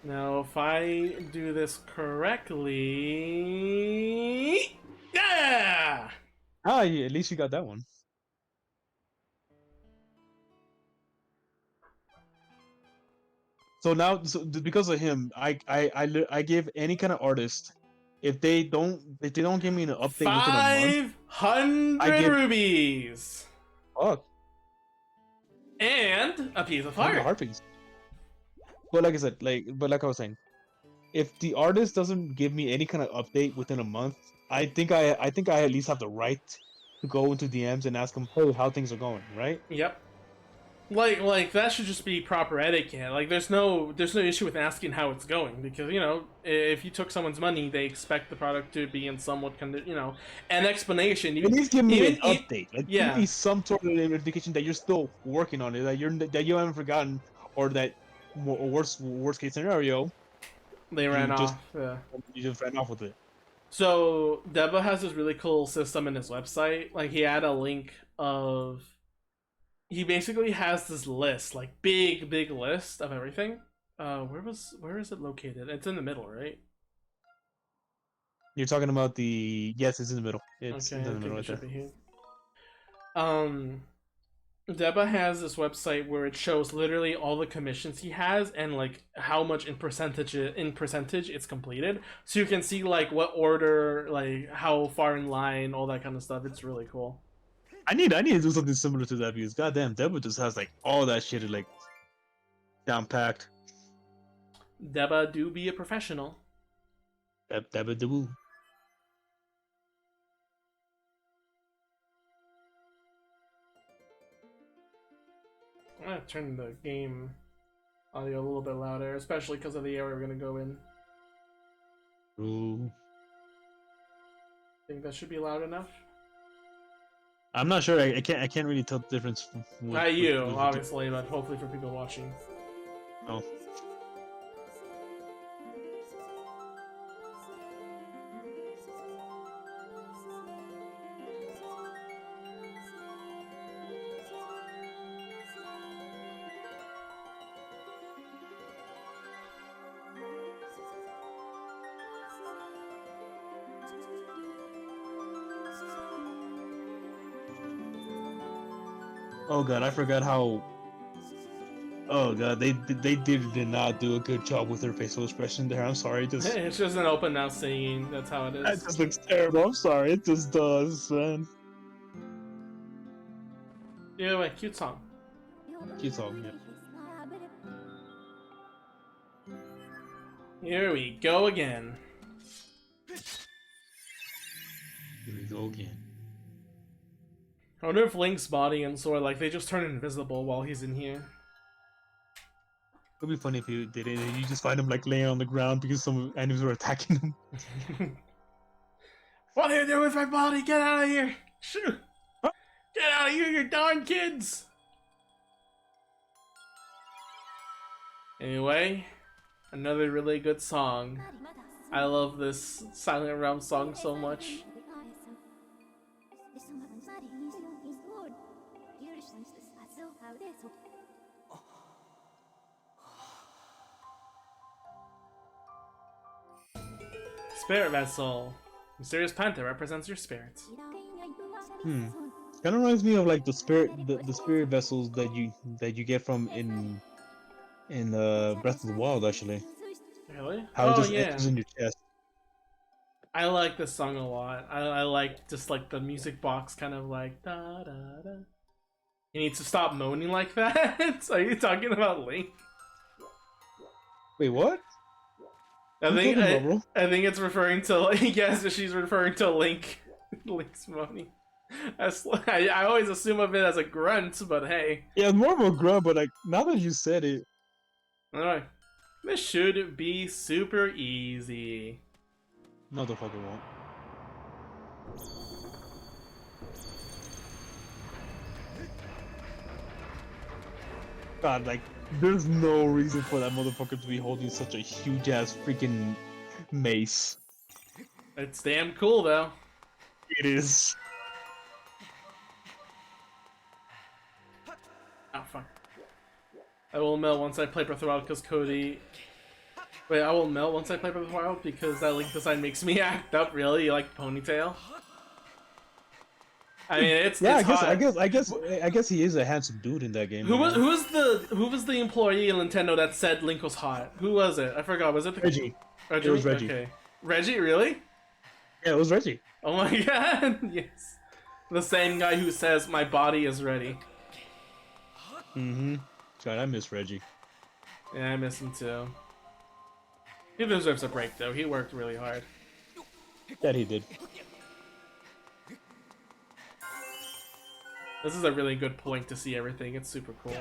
Now, if I do this correctly, yeah. Ah, yeah, at least you got that one. So now, because of him, I give any kind of artist if they don't give me an update within a month, I 500 give rubies oh and a piece of and the heart. harpies. But like I said, but like I was saying, if the artist doesn't give me any kind of update within a month, I think I at least have the right to go into DMs and ask them, hey, how things are going, right? Yep. Like that should just be proper etiquette. Like there's no issue with asking how it's going because you know if you took someone's money, they expect the product to be in somewhat an explanation. At least give me an Even update. Like give yeah, me some sort of indication that you're still working on it, that you haven't forgotten, or that worst case scenario, they ran you just off. Yeah. you just ran off with it. So Deba has this really cool system in his website. Like he had a link of he basically has this list, like big list of everything. Where is it located? It's in the middle, right? You're talking about the yes, it's in the middle. It's Okay, in I the think middle it right should there. be here. Deba has this website where it shows literally all the commissions he has and like how much in percentage it's completed. So you can see like what order, like how far in line, all that kind of stuff. It's really cool. I need to do something similar to that because goddamn, Deborah just has like all that shit like down packed. Deba do be a professional. Deborah Debu. I'm gonna turn the game audio a little bit louder, especially because of the area we're gonna go in. Ooh. Think that should be loud enough? I'm not sure. I can't really tell the difference. Not you, obviously, but hopefully for people watching. Oh. Oh god, I forgot how. Oh god, did not do a good job with their facial expression there. I'm sorry, It's just an open mouth singing. That's how it it is. just looks terrible. I'm sorry, it just does, man. Either way, cute song. Cute song, yeah. Here we go again. Here we go again. I wonder if Link's body and Sora, like, they just turn invisible while he's in here. It'd be funny if you did it and you just find him like laying on the ground because some enemies were attacking him. What are you doing with my body? Get out of here! Shoot! Huh? Get out of here, you darn kids! Anyway, another really good song. I love this Silent Realm song so much. Spirit Vessel. Mysterious panther represents your spirit. Kind of reminds me of like the spirit vessels that you get from in Breath of the Wild, actually. Really? How it Oh just yeah. enters in your chest. I like this song a lot. I like just like the music box kind of like da da da. You need to stop moaning like that. Are you talking about Link? Wait, what? I What are you think talking about, bro? I think it's referring to yes, she's referring to Link. Link's moaning. I always assume of it as a grunt, but hey. Yeah, it's more of a grunt, but like now that you said it, Alright. This should be super easy. no, the fuck it won't. God, like, there's no reason for that motherfucker to be holding such a huge ass freaking mace. It's damn cool though. It is. Oh fuck. I will melt once I play Breath of the Wild because Cody. Wait, I will melt once I play Breath of the Wild because that Link design makes me act up. Really, you like ponytail? I mean, it's Yeah, it's I guess he is a handsome dude in that game. Who was the employee in Nintendo that said Link was hot? Who was it? I forgot. Was it the Reggie? Reggie? It was Reggie. Okay. Reggie, really? Yeah, it was Reggie. Oh my god! Yes. The same guy who says my body is ready. Mm-hmm. God, I miss Reggie. Yeah, I miss him too. He deserves a break though. He worked really hard. That he did. This is a really good point to see everything. It's super cool.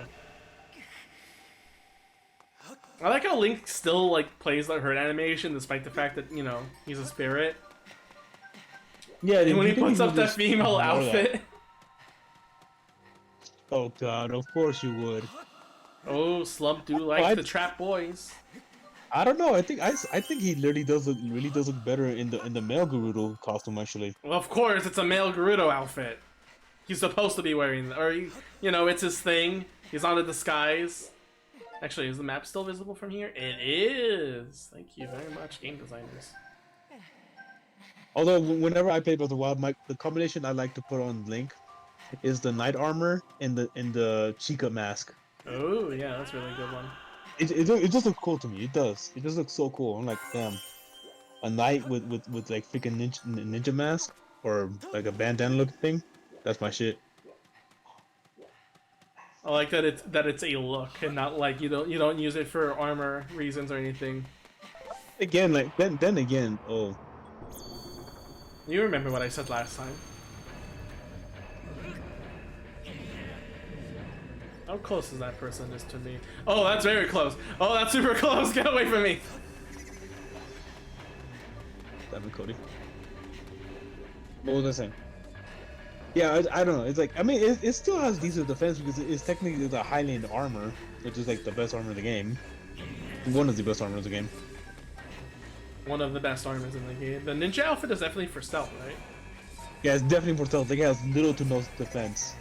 I like how Link still like plays the hurt animation despite the fact that, you know, he's a spirit. Yeah, And when he puts up that just female ignore outfit. that. Oh god, of course you would. Oh, Slump do like the trap boys. I don't know. I think he really does look better in the male Gerudo costume actually. Well, of course, it's a male Gerudo outfit. He's supposed to be wearing, or you know, it's his thing. He's on a disguise. Actually, is the map still visible from here? It is. Thank you very much, game designers. Although whenever I play Breath of the Wild, the combination I like to put on Link is the knight armor and the Chica mask. Oh yeah, that's a really good one. It just looks cool to me. It does. It just looks so cool. I'm like, damn, a knight with like freaking ninja mask or like a bandana looking thing. That's my shit. I like that it's a look and not like you don't use it for armor reasons or anything. Again, like then again, oh. You remember what I said last time. How close is that person is to me? Oh, that's very close. Oh, that's super close. Get away from me. Damn it, Cody. What was I saying? Yeah, I don't know. It's like, I mean, it still has decent defense because it's technically the Highland armor, which is like the best armor in the game. One of the best armor in the game. One of the best armors in the game. The ninja outfit is definitely for stealth, right? Yeah, it's definitely for stealth. Like, it has little to no defense.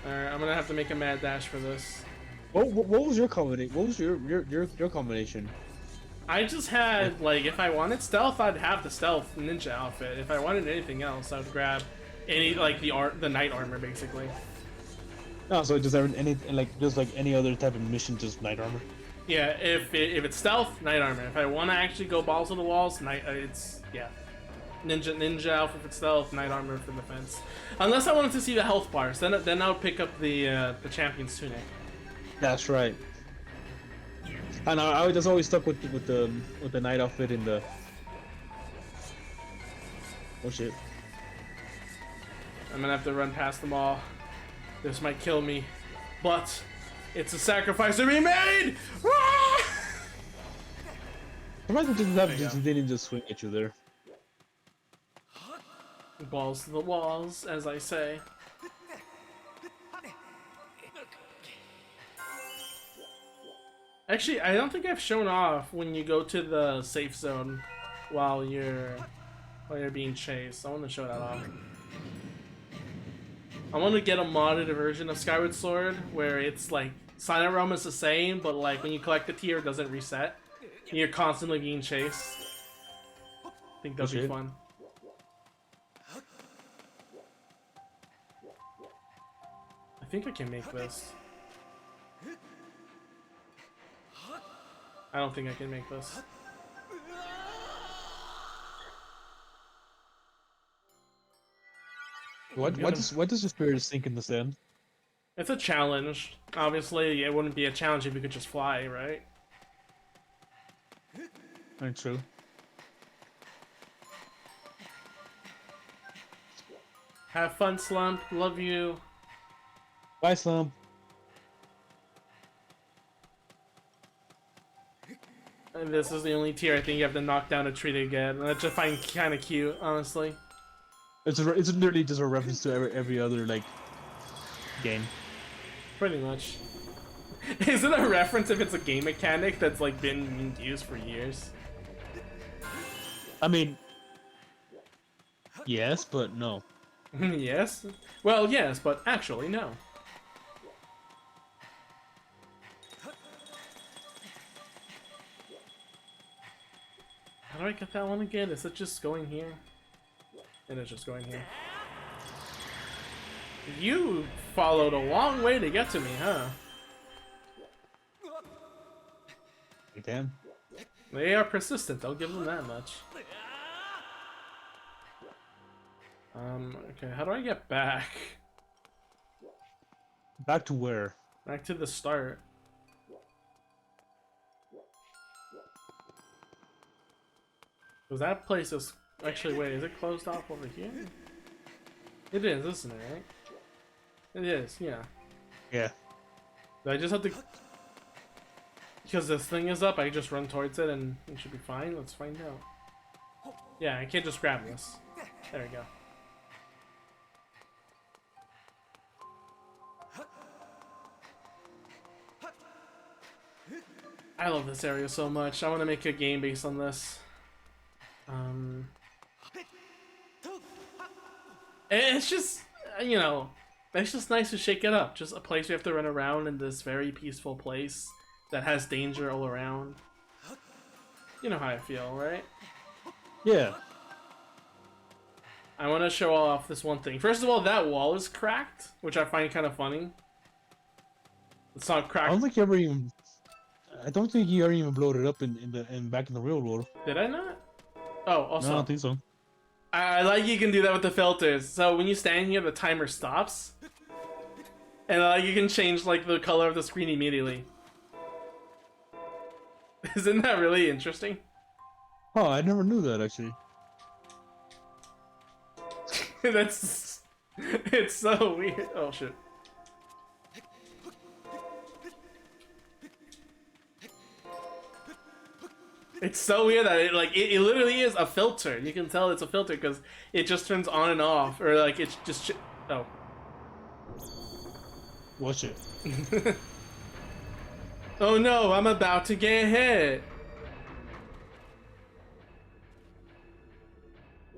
Alright, I'm gonna have to make a mad dash for this. What was your combination? What was your combination? I just had, like, if I wanted stealth, I'd have the stealth ninja outfit. If I wanted anything else, I would grab any, like, the knight armor, basically. Oh, so just any like just like any other type of mission, just knight armor. Yeah, if it's stealth, knight armor. If I want to actually go balls to the walls, yeah. Ninja outfit for stealth, knight armor for defense. Unless I wanted to see the health bars, then I would pick up the champion's tunic. That's right. And I was just always stuck with the knight outfit in the. Oh shit! I'm gonna have to run past them all. This might kill me, but it's a sacrifice to be made. Imagine they didn't just swing at you there. Balls to the walls, as I say. Actually, I don't think I've shown off when you go to the safe zone while you're being chased. I want to show that off. I want to get a modded version of Skyward Sword where it's like Silent Realm is the same, but like when you collect the tier, it doesn't reset. You're constantly being chased. I think that'd be fun. I think I can make this. I don't think I can make this. What does the spirit sink in the sand? It's a challenge. Obviously, it wouldn't be a challenge if you could just fly, right? Very true. Have fun, Slump. Love you. Bye, Slump. And this is the only tier I think you have to knock down a tree to get, which I find kind of cute, honestly. It's literally just a reference to every other like game. Pretty much. Is it a reference if it's a game mechanic that's like been used for years? I mean, yes, but no. Yes? Well, yes, but actually no. How do I get that one again? Is it just going here? It is just going here. You followed a long way to get to me, huh? Damn. They are persistent, I'll give them that much. Okay, how do I get back? Back to where? Back to the start. Because that place is... Actually, wait, is it closed off over here? It is, isn't it, right? It is, yeah. Yeah. I just have to... Because this thing is up, I just run towards it and it should be fine. Let's find out. Yeah, I can't just grab this. There we go. I love this area so much. I want to make a game based on this. It's just, you know, it's just nice to shake it up. Just a place we have to run around in this very peaceful place that has danger all around. You know how I feel, right? Yeah. I want to show off this one thing. First of all, that wall is cracked, which I find kind of funny. It's not cracked. I don't think you ever even. I don't think you ever even blowed it up in back in the real world. Did I not? Oh, also. No, I don't think so. I like you can do that with the filters. So when you stand here, the timer stops. And you can change like the color of the screen immediately. Isn't that really interesting? Oh, I never knew that actually. It's so weird. Oh shit. It's so weird that it literally is a filter. You can tell it's a filter because it just turns on and off, or like it's just oh. Watch it. Oh no, I'm about to get hit.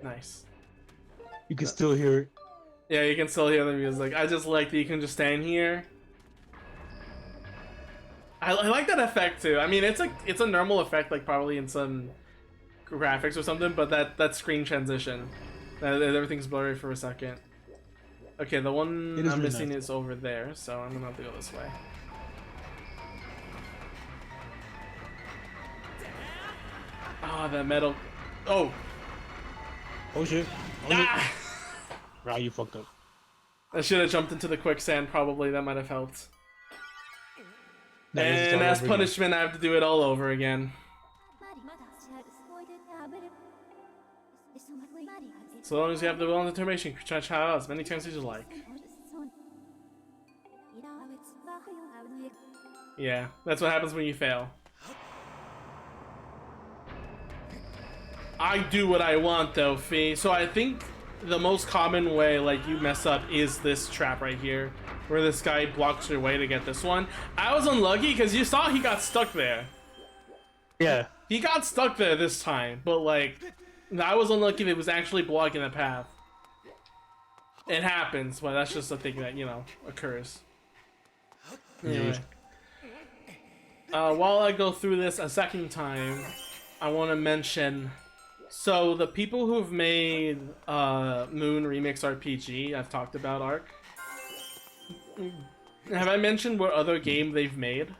Nice. You can still hear it. Yeah, you can still hear the music. I just like that you can just stand here. I like that effect too. I mean, it's a normal effect, like probably in some graphics or something, but that screen transition, that everything's blurry for a second. Okay, the one I'm really missing nice. is over there, so I'm gonna have to go this way. Ah, that metal. Oh. Oh shit. Oh, shit. Ah! Right, you fucked up. I should have jumped into the quicksand. Probably that might have helped. Now you have to And start as over again. punishment, I have to do it all over again. So long as you have the will and determination, you can try to try it out as many times as you like. Yeah, that's what happens when you fail. I do what I want though, Fee. So I think the most common way like you mess up is this trap right here, where this guy blocks your way to get this one. I was unlucky because you saw he got stuck there. Yeah. He got stuck there this time, but like, I was unlucky that it was actually blocking the path. It happens, but that's just a thing that, you know, occurs. Anyway. While I go through this a second time, I want to mention... So, the people who've made Moon Remix RPG, I've talked about Arc. Have I mentioned what other game they've made?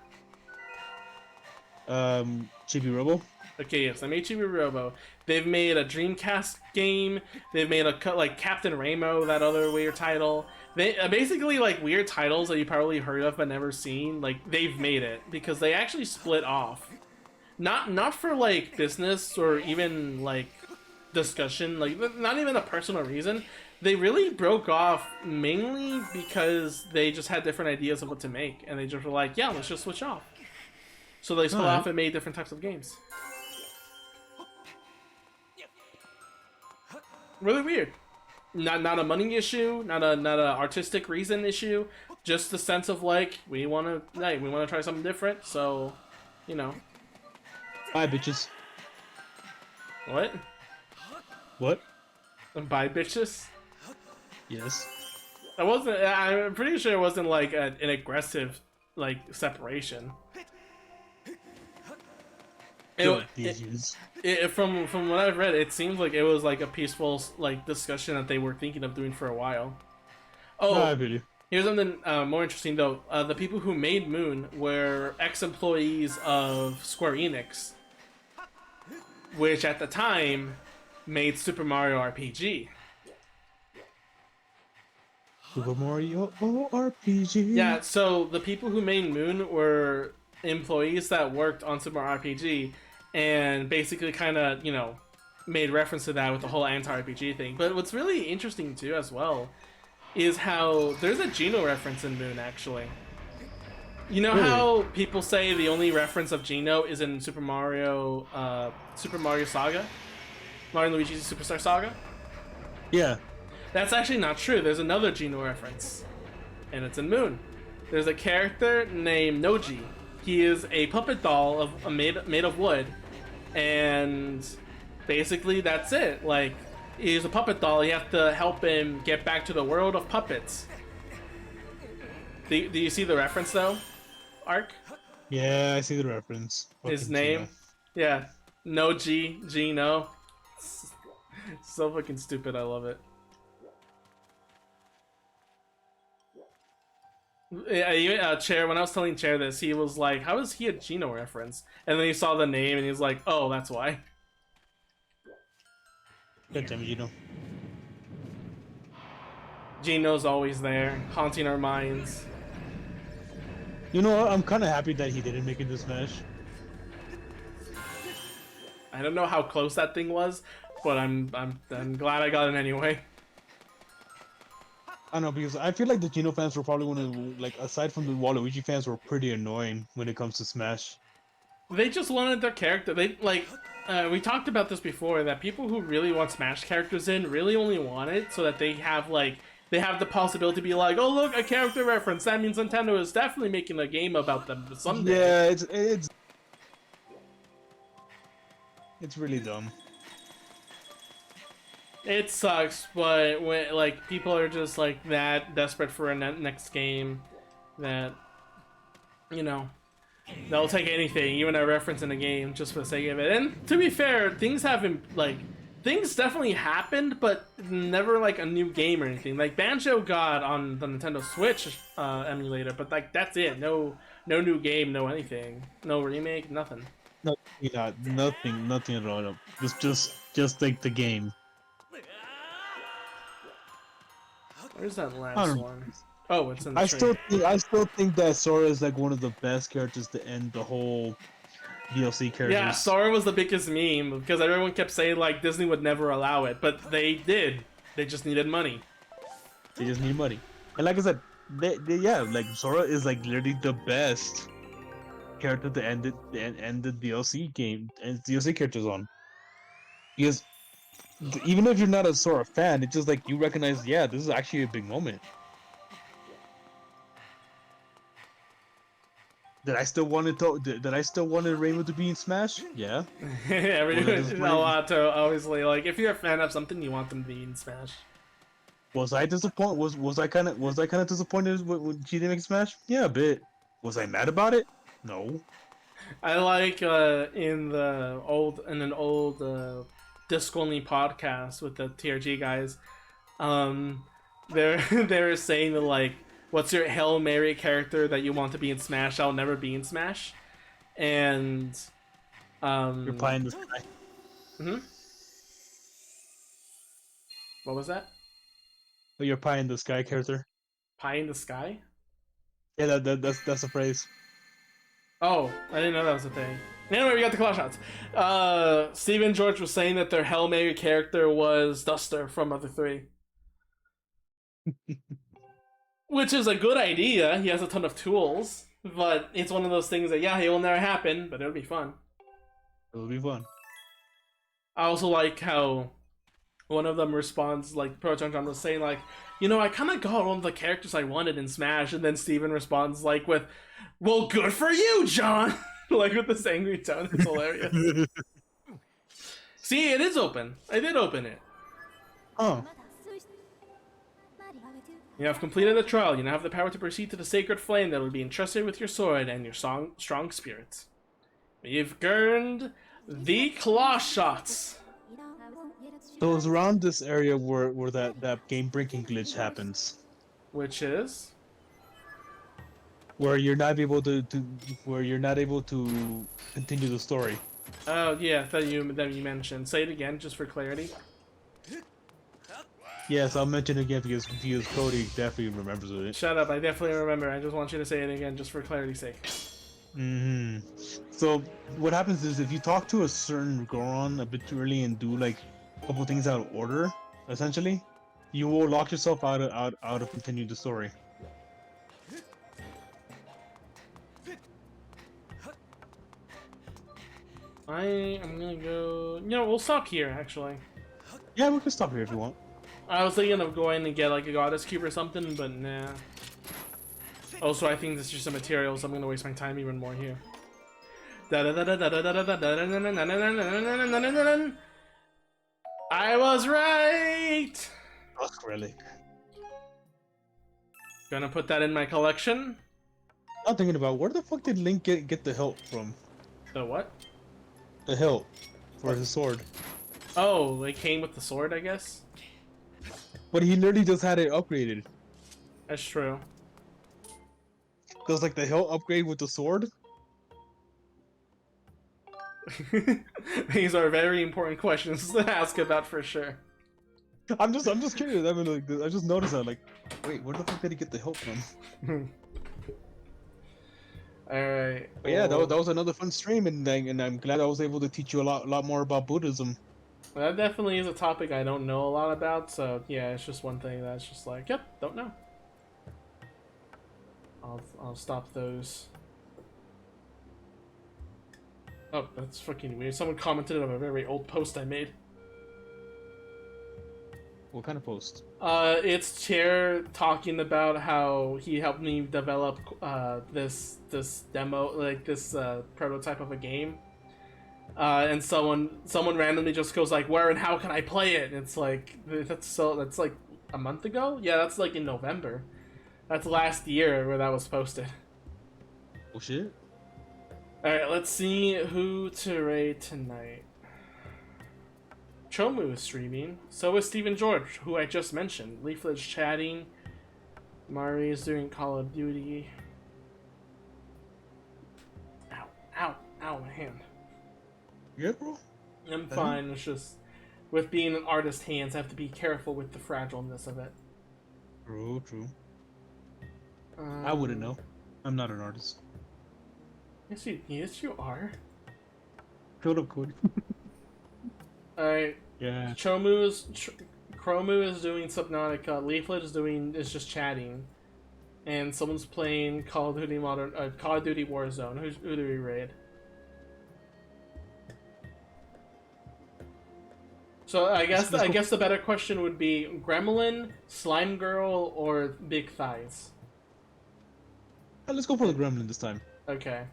Chibi Robo? Okay, yes, I made Chibi Robo. They've made a Dreamcast game. They've made like Captain Ramo, that other weird title. They basically like weird titles that you probably heard of but never seen. Like they've made it because they actually split off. Not for like business or even like discussion, like not even a personal reason. They really broke off mainly because they just had different ideas of what to make, and they just were like, yeah, let's just switch off. So they split off and made different types of games. Really weird. Not a money issue, not a artistic reason issue, just the sense of like we want to try something different. So, you know. Bye, bitches. What? What? Buy bitches? Yes. I'm pretty sure it wasn't like an aggressive like separation. From what I've read, it seems like it was like a peaceful like discussion that they were thinking of doing for a while. Oh, I believe. Here's something more interesting though. The people who made Moon were ex-employees of Square Enix, which at the time made Super Mario RPG. Super Mario RPG. Yeah, so the people who made Moon were employees that worked on Super Mario RPG, and basically kind of, you know, made reference to that with the whole anti-RPG thing. But what's really interesting too as well is how there's a Geno reference in Moon actually. You know how people say the only reference of Geno is in Super Mario Saga? Mario and Luigi's Superstar Saga? Yeah. That's actually not true. There's another Geno reference, and it's in Moon. There's a character named Noji. He is a puppet doll made of wood, and basically that's it. Like, he's a puppet doll. You have to help him get back to the world of puppets. Do you see the reference though, Ark? Yeah, I see the reference. His name? Yeah, Noji, Geno. So fucking stupid. I love it. Chair, when I was telling Chair this, he was like, how is he a Geno reference? And then he saw the name and he was like, oh, that's why. God damn it, Geno. Geno's always there, haunting our minds. You know what? I'm kind of happy that he didn't make it to Smash. I don't know how close that thing was, but I'm glad I got it anyway. I don't know, because I feel like the Geno fans were probably one of the, like, aside from the Waluigi fans, were pretty annoying when it comes to Smash. They just wanted their character. They like, we talked about this before, that people who really want Smash characters in really only want it so that they have like, they have the possibility to be like, oh look, a character reference. That means Nintendo is definitely making a game about them someday. Yeah, it's really dumb. It sucks, but when like people are just like that desperate for a next game, that, you know, They'll take anything, even a reference in a game, just for the sake of it. And to be fair, things haven't like things definitely happened, but never like a new game or anything. Like Banjo got on the Nintendo Switch emulator, but like that's it. No new game, no anything, no remake, nothing. No, yeah, nothing at all. Just like the game. Where's that I last don't- one? Oh, it's in the I train. still think that Sora is like one of the best characters to end the whole DLC characters. Yeah, Sora was the biggest meme because everyone kept saying like Disney would never allow it, but they did. They just needed money. They just need money. And like I said, yeah, like Sora is like literally the best character to end the DLC game and DLC characters on. Because even if you're not a Sora fan, it's just like you recognize, yeah, this is actually a big moment. Did I still wanted Rainbow to be in Smash? Yeah. Everyone a lot to obviously like if you're a fan of something, you want them to be in Smash. Was I disappointed? Was I kind of disappointed when she didn't make Smash? Yeah, a bit. Was I mad about it? No. I like in an old disc only podcast with the TRG guys, they were saying that like, what's your Hail Mary character that you want to be in Smash? I'll never be in Smash, and You're playing this guy. Hmm? What was that? Oh, you're pie in the sky character. Pie in the sky? Yeah, that's a phrase. Oh, I didn't know that was a thing. Anyway, we got the claw shots. Steven George was saying that their Hail Mary character was Duster from Mother 3. Which is a good idea. He has a ton of tools. But it's one of those things that, yeah, it will never happen, but it'll be fun. It'll be fun. I also like how one of them responds, like, Pro-John was saying, like, you know, I kind of got one of the characters I wanted in Smash, and then Steven responds, like, with, well, good for you, John! Like, with this angry tone. It's hilarious. See, it is open. I did open it. Oh. You have completed the trial. You now have the power to proceed to the sacred flame that will be entrusted with your sword and your strong spirit. You've earned the claw shots. So it was around this area where that game breaking glitch happens. Which is? Where you're not able to continue the story. Oh yeah, that you mentioned. Say it again, just for clarity. Yes, I'll mention it again because Cody definitely remembers it. Shut up! I definitely remember. I just want you to say it again, just for clarity's sake. So what happens is if you talk to a certain Goron a bit too early and do like a couple things out of order, essentially, you will lock yourself out of continuing the story. I am gonna go. You know, we'll stop here. Actually, Yeah, we can stop here if you want. I was thinking of going and get like a goddess cube or something, but nah. Also, I think this is just a material, so I'm gonna waste my time even more here. I was right! Dusk relic. Gonna put that in my collection. I'm thinking about where the fuck did Link get the hilt from? The what? The hilt for his sword. Oh, they came with the sword, I guess? But he literally just had it upgraded. That's true. Does like the hilt upgrade with the sword? These are very important questions to ask about for sure. I'm just curious. I mean, like, I just noticed that. Like, wait, where the fuck did he get the hilt from? Alright. But yeah, that was another fun stream, and I'm glad I was able to teach you a lot more about Buddhism. That definitely is a topic I don't know a lot about, so yeah, it's just one thing that's just like, yep, don't know. I'll stop those. Oh, that's fucking weird. Someone commented on a very old post I made. What kind of post? It's Chair talking about how he helped me develop this demo, like this prototype of a game. And someone randomly just goes like, "Where and how can I play it?" And it's like that's like a month ago. Yeah, that's like in November. That's last year where that was posted. Oh shit. Alright, let's see who to raid tonight. Chomu is streaming. So is Steven George, who I just mentioned. Leaflet's chatting. Mari is doing Call of Duty. Ow, ow, ow, my hand. Yeah, bro. I'm fine, it's just... With being an artist's hands, I have to be careful with the fragileness of it. True. I wouldn't know. I'm not an artist. Yes, you are. Shut up, Cody. Alright. Yeah. Chromu is doing Subnautica. Leaflet is just chatting, and someone's playing Call of Duty Call of Duty Warzone. Who do we raid? So I guess the better question would be Gremlin, Slime Girl, or Big Thighs. Let's go for the gremlin this time. Okay.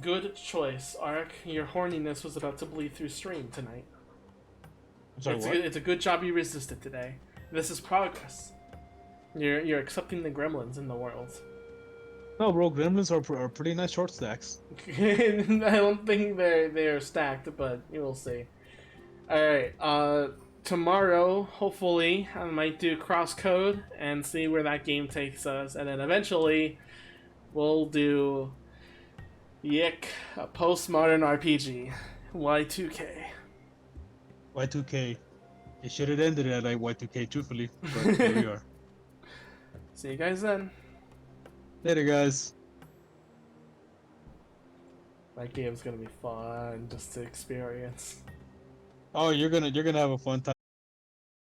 Good choice, Ark. Your horniness was about to bleed through stream tonight. I'm sorry, what? It's a good job you resisted today. This is progress. You're accepting the gremlins in the world. No, bro, gremlins are pretty nice short stacks. I don't think they're stacked, but you will see. Alright, tomorrow, hopefully, I might do crosscode and see where that game takes us, and then eventually we'll do Yick, a postmodern RPG, Y2K. Y2K. It should have ended at like Y2K, truthfully, but here we are. See you guys then. Later, guys. That game's gonna be fun just to experience. Oh, you're gonna have a fun time.